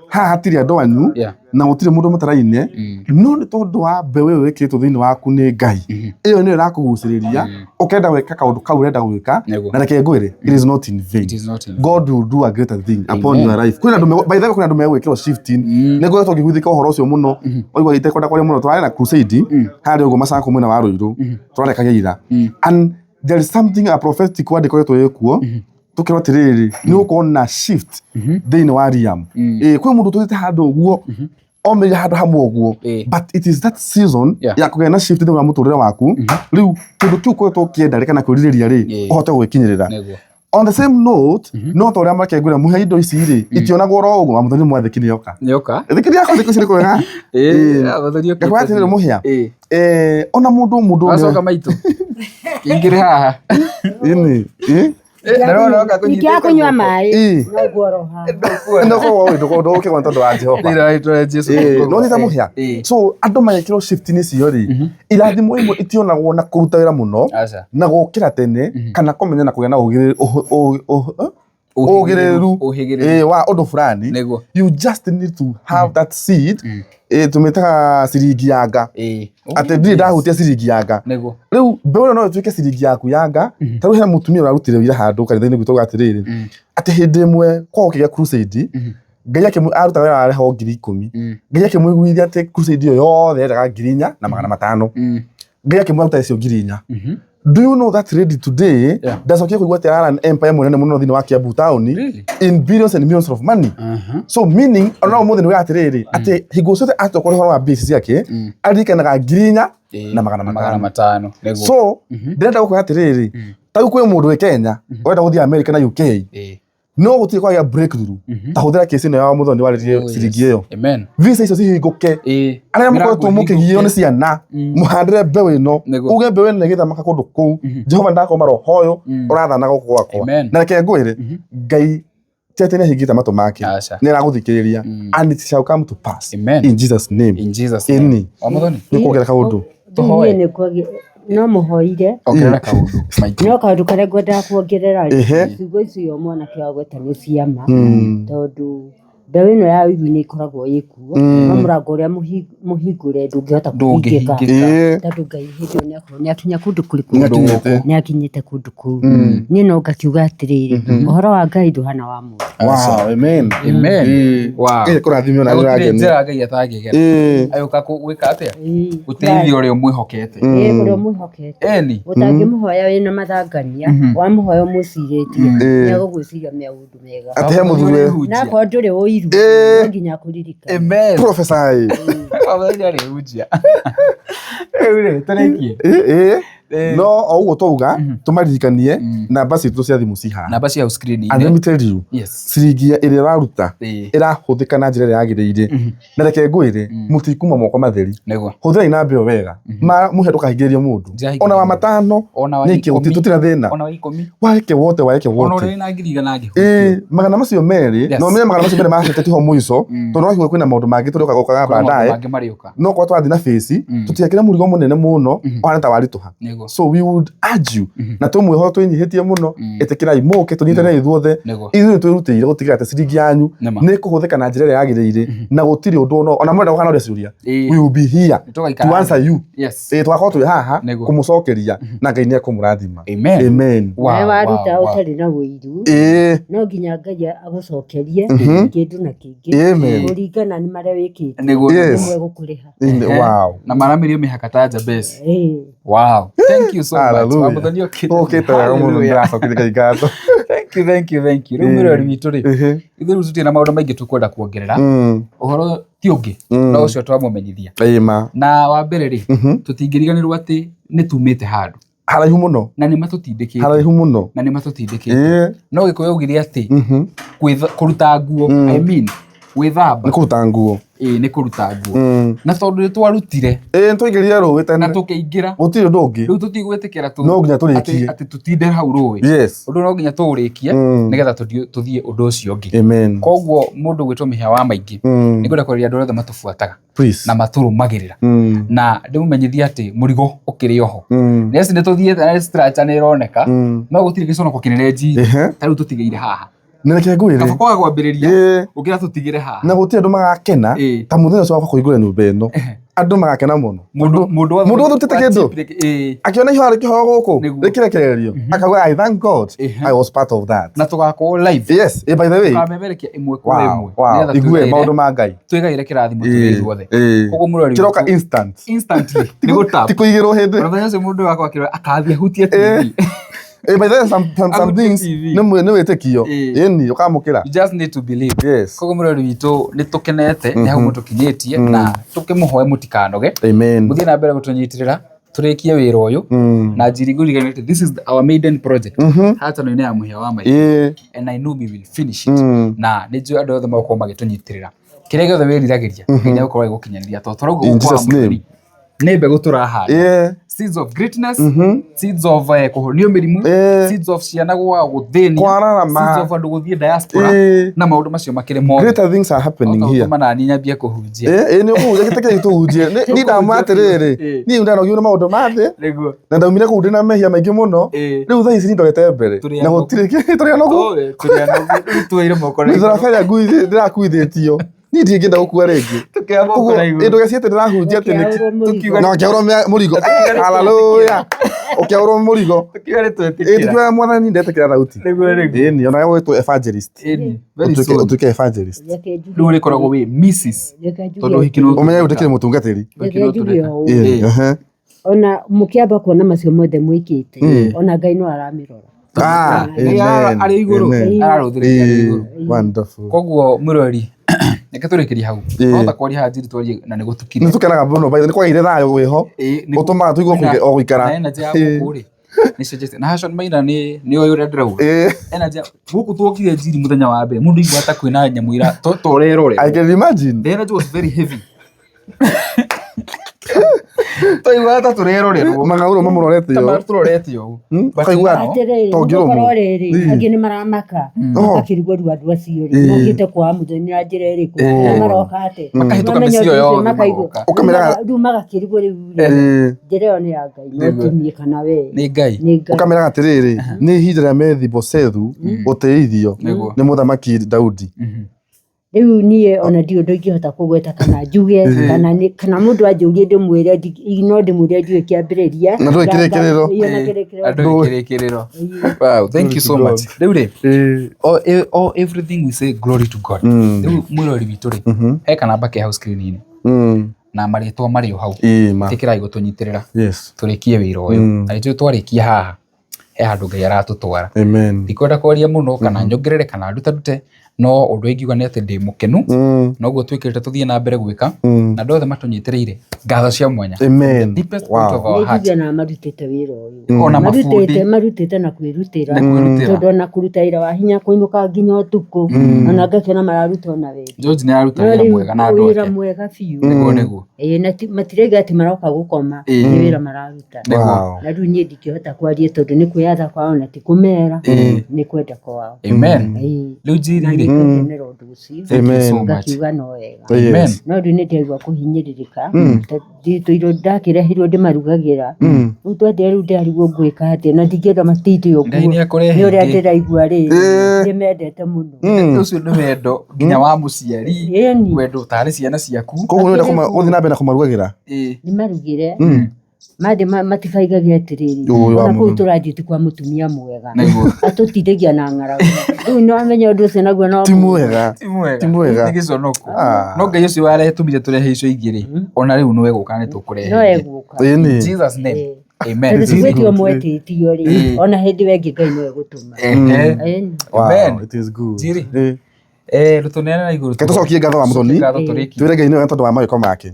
haha hatirĩ andũ anyu na gũtirĩ mũndũ mũtaraine no nĩ tondũ wa mbeũ ĩyo ĩkĩrĩtwo thĩinĩ waku nĩ Ngai ĩyo nĩyo ĩrakũgucĩrĩria ũkenda gwĩka kaũndũ kau ũrenda gwĩka na reke ngwĩre it is not in vain God will do a greater thing upon your life kwĩna andũ by the way kwĩna andũ megwĩkĩrwo shifting nĩ ngoretwo ngĩhũthĩka ũhoro ũcio mũno waigua itekwenda kwaria mũno twarĩ na crusade harĩa ũguo macako mwena wa Rũirũ twarekagia ira and there is something a prophetic word ĩkoretwo ĩkuo tukirwo tiriri ni uko na shift thini wa Liam kwi mundu tuthite handu uguo omeya handu hamwe uguo but it is that season ya kugena shift thini wa muturire waku riu kindu kiu ko tukienda rekana kuririria ri uhote gwikinyirira. On the same note, no to ria makengwira muhe indo ici ri itionagwo ro uguo amuthoni mwathikini yoka thikini yako thikũ cirĩ kwega amuthoni gakwatĩrĩrwo mũhĩa ona mũndũ acoka maitũ ingĩrĩ haha ini ikia kunywa mai no guoroha no ko ndo ke kwanto ndo aje hopa no ni ta mũhĩa so andũ magekĩrwo shift ni cio ri irathimo imwe itionagwo na kũruta wĩra mũno na gũkĩra tene kana kũmenya na kũgĩa na ũgĩrĩru wa ũndũ fulani. You just need to have that seed tumetaga ciringi yanga ati ndiri ndahutia ciringi yanga riu mbeũ no ĩtuĩke ciringi yaku yanga ta rĩu he mũtumia ũrarutire wĩra handũ kanitha-inĩ gwitũ gatirĩrĩ ati hĩndĩ ĩmwe kwa gũkĩgĩa crusade Ngai aruta wĩra areho 10,000 Ngai akĩmwĩguithia atĩ crusade ĩyo yothe yendaga 4,500 Ngai akĩmwaruta icio 4,000. Do you know that lady today ndacokia kuigua atĩ arara empire mũnene mũno thĩinĩ wa Kiambu town in billions and millions of money. So meaning ona mũthĩ nĩ wĩ atĩrĩrĩ atĩ hingo ciothe atokorwo ũhoro wa base ciake aririkanaga 4,500. So ndĩrenda gũkwĩra atĩrĩrĩ ta rĩu kwĩ mũndũ wĩ Kenya ũrenda gũthiĩ America na UK no gũtirĩ kwagĩa breakthrough ta hũthĩra case ĩno ya mũthoni warĩtie ciringi ĩyo visa icio cihingũke arĩa mũkoretwo mũkĩgio nĩ ciana mũhandĩre mbeũ ĩno uge mbeũ ĩno ĩgĩthamaka kũndũ kũu Jehova ndakoma roho ũyũ ũrathana gũkũ gwakwa na reke ngwĩre Ngai ti atĩ nĩahingĩte matũ make nĩaragũthikĩrĩria and it shall come to pass in Jesus name. Nĩ kuongerera kaũndũ no muhoire ongerera kaundu maingĩ no kaundu karĩa ngwendaga kuongerera ciugo icio mwanake wa gweta nĩ ciama tondu mbeũ ĩno ya ũiru nĩ ikoragwo ĩkuo no mũrango ũrĩa mũhingũre ndũngĩhota kũhingĩka tondũ Ngai hĩndĩ ĩyo nĩakinya kũndũ kũrĩkũ nĩakinyĩte kũndũ kũu niĩ no ngakiuga atĩrĩrĩ ũhoro wa Ngai ndũhana wa mũndũ. Kũrathimio na gũtirĩ njĩra Ngai atangĩgera agĩũka gwĩka atĩa gũteithia ũrĩa ũmwĩhokete ũrĩa ũmwĩhokete ũtangĩmũhoya wĩna mathangania wamũhoya ũmũcirĩtie nĩagũgwĩciria maũndũ mega atĩ he mũthuri na akorwo ndũrĩ ũiru no nginya kũririkana. Amen. Prophesy. No oguo twauga tumaririkanie namba citũ cia thimũ ciha namba cia screen and let me tell you ciringi ĩrĩa ũraruta ĩrahũthĩka na njĩra ĩrĩa yagĩrĩire na reke ngwĩre mũtikuma moko matheri hũthĩrai na mbeo wega mũhe ndũkahingĩrĩrie mũndũ ona wa 5 nĩkĩ tũtira thĩna wake wote magana macio merĩ no menye magana macio merĩ macete tiho mũico tondũ no higo kwĩna maũndũ mangĩ tũrĩoka gũkaga baadaye no kwa twathiĩ na face tũtiekĩre mũrigo mũnene mũno ona ta warituha. So we would urge you na tumwĩho twĩnyihĩtie mũno ĩtĩkĩrai mũke tũnyitanĩre ithuothe ithuĩ twĩrutĩire gũtigĩrĩra atĩ ciringi yanyu nĩ kũhũthĩka na njĩra ĩrĩa yagĩrĩire na gũtirĩ ũndũ ona mũrenda gũkana ũrĩa ciũria we will be here to answer you tũgakorwo twĩ haha kũmũcokeria na Ngai nĩekũmũrathima. Amen. Waruta ũtarĩ na ũiru no nginya Ngai agũcokerie kĩndũ na kĩngĩ kũringana nĩ marĩa wĩkĩte nĩguo gũkũrĩha na maramĩrio mĩhaka ta Jabez. Wow, thank you so much. Thank you. Rĩu mwĩrori witũ rĩ ithuĩ rĩu tũtirĩ na maũndũ maingĩ tũkwenda kuongerera ũhoro ti ũngĩ no ũcio twamũmenyithia na wa mbere rĩ tũtingĩriganĩrwo atĩ nĩ tumĩte handũ haraihu mũno na nĩ matũtindĩkĩte no Gĩkũyũ augire atĩ kũruta nguo I mean gwĩthamba nĩ kũruta nguo nĩ kũruta nguo na tondũ twarutire tũingĩrire rũĩ tene na tũkĩingĩra gũtirĩ ũndũ ũngĩ rĩu tũtigwĩtĩkĩra no nginya tũrĩkie atĩ tutinde hau rũĩ ũndũ no nginya tũũrĩkie nĩgetha tũthiĩ ũndũ ũcio ũngĩ. Koguo mũndũ gwĩtwo mĩhĩa wa maingĩ nĩ ngwenda kũrĩa andũ othe matũbuataga na matũrũmagĩrĩra na ndĩmũmenyithie atĩ mũrigo ũkĩrĩ oho nĩaci nĩ tũthiĩte na structure nĩ ĩroneka no gũtirĩ gĩconoko kĩnene nji ta rĩu tũtigĩire haha nĩ reke ngwĩre kaba kwaga kwambĩrĩria ũkĩra tũtigĩre haha na gũtirĩ andũ magakena ta mũthenya ũcio wa kũhingũra nyũmba ĩno andũ magakena mũno mũndũ wothe ũtete kĩndũ akĩona ihoya rĩkĩhoya gũkũ rĩkĩrekererio akauga I thank God I was part of that na tũgakorwo live by the way tũkamemerekia ĩmwe kwa ĩmwe igue maũndũ ma Ngai twĩgaĩre kĩrathimo tũrĩ ithuothe koguo mũrori kĩroka instantly nĩ gũtamba ti kũigĩrwo hĩndĩ mũthenya ũcio mũndũ wakwa akĩrora akathia hutia TV By the way, some things nĩ wĩtĩkio ĩni ũkamũkĩra. You just need to believe. Yes. Koguo mũrori witũ nĩ tũkenete nĩ hau mũtũkinyĩtie na tũkĩmũhoe mũtikanoge. Amen. Mũthiĩ na mbere gũtũnyitĩrĩra tũrĩkie wĩra ũyũ na njiri ngũriganĩte this is our maiden project hatano-inĩ ya mũhĩa wa maitũ and I know we will finish it na nĩ njũĩ andũ othe magokorwo magĩtũnyitĩrĩra kĩrĩa gĩothe wĩriragĩria nĩ gũkorwo gĩgũkinyanĩria tondũ tũrauga gũkorwo nĩ mbegũ tũrahanda seeds of greatness, seeds of kuhonio mĩrimũ, seeds of ciana gũthĩnia, seeds of andũ gũthiĩ diaspora na maũndũ macio makĩrĩ mothe. Greater things are happening here. Mana ni nyambia kũhunjia. Nĩ ũhunjia gĩteke gĩtũhunjie. Ni ndamu atĩrĩrĩ. Niĩ ndanogio na maũndũ mathĩ. Nĩguo. Na ndaumire kũu ndĩna mehia maingĩ mũno. Rĩu thaa ici ndorete mbere. Na gũtirĩ tũrĩa nogu. Tũrĩa nogu. Tuoire moko na. Ndĩracaria ngui ndĩrakuithĩtio. Ni ndingĩenda gũkua rĩngĩ. Tukiamũkũ na igũrũ. Ndũgeciete ndĩrahunjia atĩ tukiuga no kĩaũrwo mũrigo. Hallelujah. Ũkĩaũrwo mũrigo. Tukiuga twĩtĩkĩra. Tukiuga mwathani ndetĩkĩra thauti. Ĩni ona wĩtwo evangelist. Ũtuĩke evangelist. Rĩu rĩkoragwo wĩ Mrs. Tondũ hikino ũmenye ũtĩkĩre mũtungatĩri. Ona mũkĩamba kuona macio mothe mwĩkĩte ona Ngai no aramĩrora. Arĩ igũrũ ararũthĩrĩria arĩ igũrũ. Wonderful. Koguo mũrori nĩke tũrĩkĩrie hau ota kwaria haha njiri twarie na nĩ gũtukirie nĩ tũkenaga mũno baitha nĩ kwagĩire thayũ wĩho ũtũmaga tũigua o gũikara energy ya gũkũ rĩ nĩ suggested na Hashon Maina nĩ oĩ ũrĩa ndĩrauga energy gũkũ twokire njiri mũthenya wa mbere mũndũ igua ta kwĩna nyamũ ira torerore I can imagine the energy was very heavy Toigua ta tũrerorerwo magaũro mamũrorete yo tũrorete yo bakaigua tongĩrwo angĩ nĩ maramaka makakĩrigwo rĩu andũ acio rĩ mokĩte kwa mũthenya na njĩra ĩrĩkũ na maroka atĩ makahĩtũka mĩciĩ yo ũkamera rĩu magakĩrigwo rĩu njĩra ĩyo nĩ ya Ngai no timie kana we nĩ Ngai ũkamera atĩrĩrĩ nĩ ihinda rĩa Mephibosethu gũtĩithio nĩ mũthamaki Daudi rĩu niĩ ona ndiũndũ ingĩhota kũgweta kana njuge kana mũndũ anjũrie ndĩmwĩre no ndĩmwĩre njuge kĩambĩrĩria na ndũĩ kĩrĩkĩrĩro andũ kĩrĩkĩrĩro wow thank you so much rĩu rĩ everything we say glory to God rĩu mũrori witũ rĩ he kanamba ke hau screen-inĩ na marĩtwa marĩ o hau ĩkĩrai gũtũnyitĩrĩra tũrĩkie wĩra ũyũ na nĩtũĩ twarĩkia haha he handũ Ngai aratũtwara ndikwenda kwaria mũno kana nyongerere kana ndute no ũndũ ingiuga nĩ atĩ ndĩ mũkenu noguo twĩkĩrĩte tũthiĩ na mbere gwĩka na andũ othe matũnyitĩrĩire ngatho cia mwanya deepest point of our heart na marutĩte wĩra ũyũ ona marutĩte na kwĩrutĩra tondũ ona kũruta wĩra wa hinya kũinũka nginya ũtukũ ona ngakĩona mararuta ona wega George nĩ aruta wĩra mwega na andũ wĩra mwega biũ nĩguo na matiraiga atĩ maroka gũkoma nĩ wĩra mararuta na rĩu niĩ ndingĩhota kwaria tondũ nĩ kwĩyatha kwao na ti kũmera nĩ kwenda kwao amen rĩu njiri ngenera ũndũ ũcio ngakiuga no wega no rĩu nĩ ndĩraigua kũhinyĩrĩrĩka ndakĩrehirwo ndĩmarugagĩra rĩu twendire rĩu ndĩrarigwo ngwĩka atĩa na ndingĩenda matinde ũguo nĩ ũrĩa ndĩraigua rĩ ndĩmendete mũno ũcio nĩ wendo nginya wa mũciari wendo ũtarĩ ciana ciaku koguo nĩ wenda gũthiĩ na mbere na kũmarugagĩra nĩmarugĩre matikaigagia atĩrĩrĩ ona kũu tũrathiĩ ti kwa mũtumia mwega atũtindĩgia na ng'aragu rĩu nĩ wamenya ũndũ ũcio naguo no ti mwega nĩ gĩconoko no Ngai ũcio warehe tũmire tũrehe icio igĩrĩ ona rĩu nĩwe gũka nĩ tũkũrehe no egũka Jesus name amen tũtigwĩtio mwetĩtio rĩ ona hĩndĩ wengĩ Ngai no egũtũma amen it is good rũtũneana na igũrũ tũcokie ngatho wa Mũthoni twĩre Ngai nĩ tondũ wa mawĩko make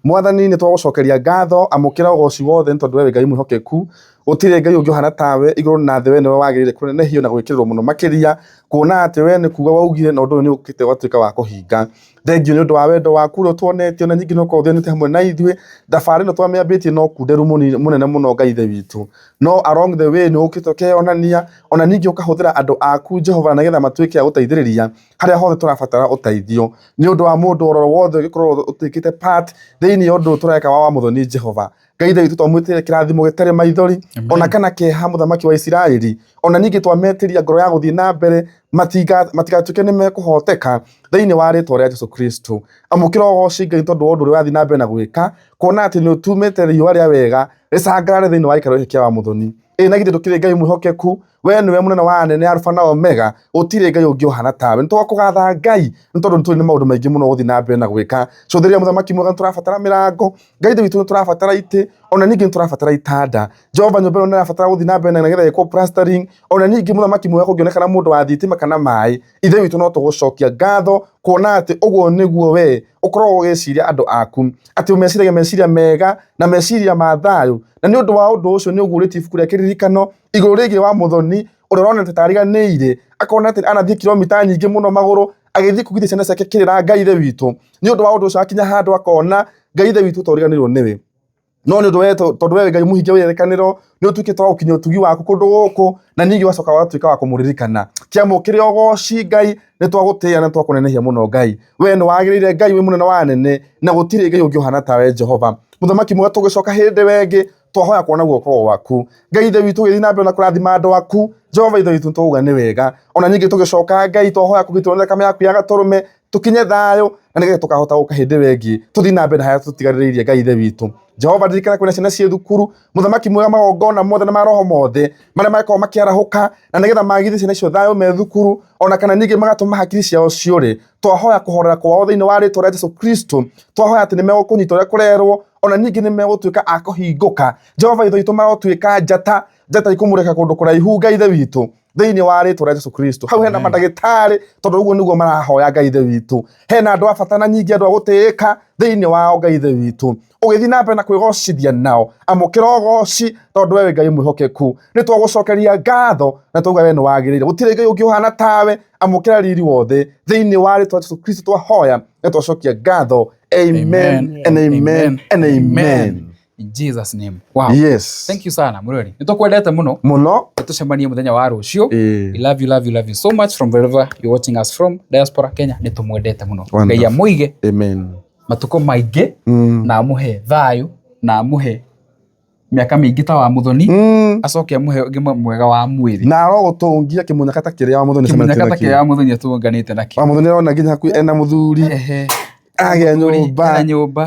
Mwathani nĩ twagũcokeria ngatho amũkĩra ũgooci wothe nĩ tondũ we Ngai mwĩhokeku gũtirĩ Ngai ũngĩ ũhana tawe igũrũ na thĩ we nĩwe wagĩrĩire kũnenehio na gwĩkĩrĩrwo mũno makĩria kuona atĩ we nĩ kuuga waugire na ũndũ ũyũ nĩ ũkĩte ũgatuĩka wa kũhinga thengio nĩ ũndũ wa wendo waku ũrĩa tuonetio na nyingĩ no ũkorwo ũthianĩte hamwe na ithuĩ thabarĩ ĩno twamĩambĩtie no kunderu mũnene mũno Ngai ithe witũ no along the way nĩ ũkĩte ũkeyonania ona ningĩ ũkahũthĩra andũ aku Jehova na nĩgetha matuĩke a gũteithĩrĩria harĩa hothe tũrabatara ũteithio nĩ ũndũ wa mũndũ oro wothe ũgĩkorwo ũtuĩkĩte part thĩinĩ ya ũndũ tũreka wa Mũthoni Jehova Ngai ithe witũ twamwĩtĩre kĩrathimo gĩtarĩ maithori ona kana kĩeha mũthamaki wa Isiraeli ona ningĩ twametĩria ngoro ya gũthiĩ na mbere matigatuĩke nĩ mekũhoteka thĩinĩ wa rĩĩtwa rĩa Jesũ Kristo amũkĩra ũgooci Ngai tondũ wa ũndũ ũrĩa wathiĩ na mbere na gwĩka kuona atĩ nĩ ũtumĩte riũa rĩa wega rĩcangarare thĩinĩ wa gĩikaro gĩkĩ kĩa wa Mũthoni na githĩ ndũkĩrĩ Ngai mwĩhokeku we nĩwe mũnene wa anene Alpha na Omega ũtirĩ Ngai ũngĩ ũhana tawe nĩ twakũgatha Ngai nĩ tondũ nĩ tũrĩ na maũndũ maingĩ mũno gũthiĩ na mbere na gwĩka cũthĩrĩria mũthamaki mwega nĩ tũrabatara mĩrango Ngai ithe witũ nĩ tũrabatara itĩ ona ningi turabatara itanda Jehova nyumba ino nirabatara guthi na mbere na getha iko plastering ona ningi muthamaki mwega kungionekana mundu wa thitima kana mai ithe witu no tugucokia ngatho kuona ati uguo niguo we ukorwo ugiciria andu aku ati umeciragia meciria mega na meciria ma thayu na ni undu wa undu ucio ni uguriti ibuku ria kiririkano iguru rigi wa muthoni uria ronete tariganiire akona ati anathie kilomita nyingi muno maguru agithie kugithia ciana ciake kirira Ngai ithe witu ni undu wa undu ucio akinya handu akona Ngai ithe witu toriganirwo niwe no ni undu we tondu we Ngai muhingia werekaniro ni utuike twa gukinya utugi waku kundu guku na ningi wacoka watuika wa kumuririkana kiamukire ogoci Ngai ni twagutia na twakunenehia muno Ngai we ni wagirire Ngai we munene wa nene na gutire Ngai ungi uhana tawe Jehova muthamaki mwega tugicoka hindi wengi twahoya kuona guoko waku Ngai ithe witu githi na mbere na kurathima andu aku Jehova ithe witu tuuga ni wega ona ningi tugicoka Ngai twahoya kugitwona kama yaku ya gaturume tukinye thayo na nigetha tukahota guka hindi wengi tuthi na mbere haya tutigariririe Ngai ithe witu Jehova ndirikana kwina ciana cie thukuru muthamaki mwega magongona mothe na maroho mothe maria makorwo makiarahuka na nigetha magithie ciana icio thayo me thukuru ona kana ningi magatuma hakiri ciao ciore twahoya kuhorera kwao thiini wa ritwa ria Jesu Kristo twahoya ati ni megukunyita uria kurerwo ona ningi ni megutuika a kuhinguka Jehova ithe witu marotuika njata ikumureka kundu kuraihu Ngai ithe witu thiini wa ritwa ria Jesu Kristo hau hena mandagitari tondu uguo niguo marahoya Ngai ithe witu hena andu abatana nyingi andu agutiika thiini wao Ngai ithe witu ugithi na mbere na kwigocithia nao amukira ugoci tondu we Ngai mwihokeku ni twagucokeria ngatho na twauga we ni wagirire gutire Ngai ungi uhana tawe amukira riri wothe thiini wa ritwa Jesu Kristo twahoya na twacokia ngatho amen and amen and amen in Jesus name. Wow. Yes. Thank you sana Murori. Nitukwendete muno. Tucemanie muthenya wa rucio. We love you so much from wherever you're watching us from. Diaspora Kenya nitumwendete muno. Ngai amuige. Amen. Matuko maingi na amuhe thayu na amuhe miaka mingi ta wa muthoni acoke amuhe ngima mwega wa mwiri na arogutungia kimunyaka ta kiria wa muthoni kimunyaka ta kiria wa muthoni atunganite naki wa muthoni ona nginya haku ena muthuri age nyumba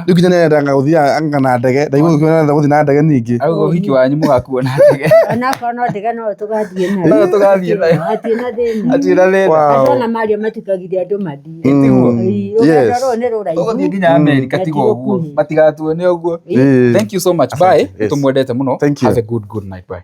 riu kinya nendaga guthia angana ndege ndaigua kiona guthia na ndege ningi augo hiki wanyu mugakuo na ndege ona kono ndege no tugathie nayo atina thina ona mario matikagiria andu mathie yes ugathie nginya America tigo uguo matigatuone uguo. Thank you so much. Bye. Tumwendete muno. Have a good night. Bye.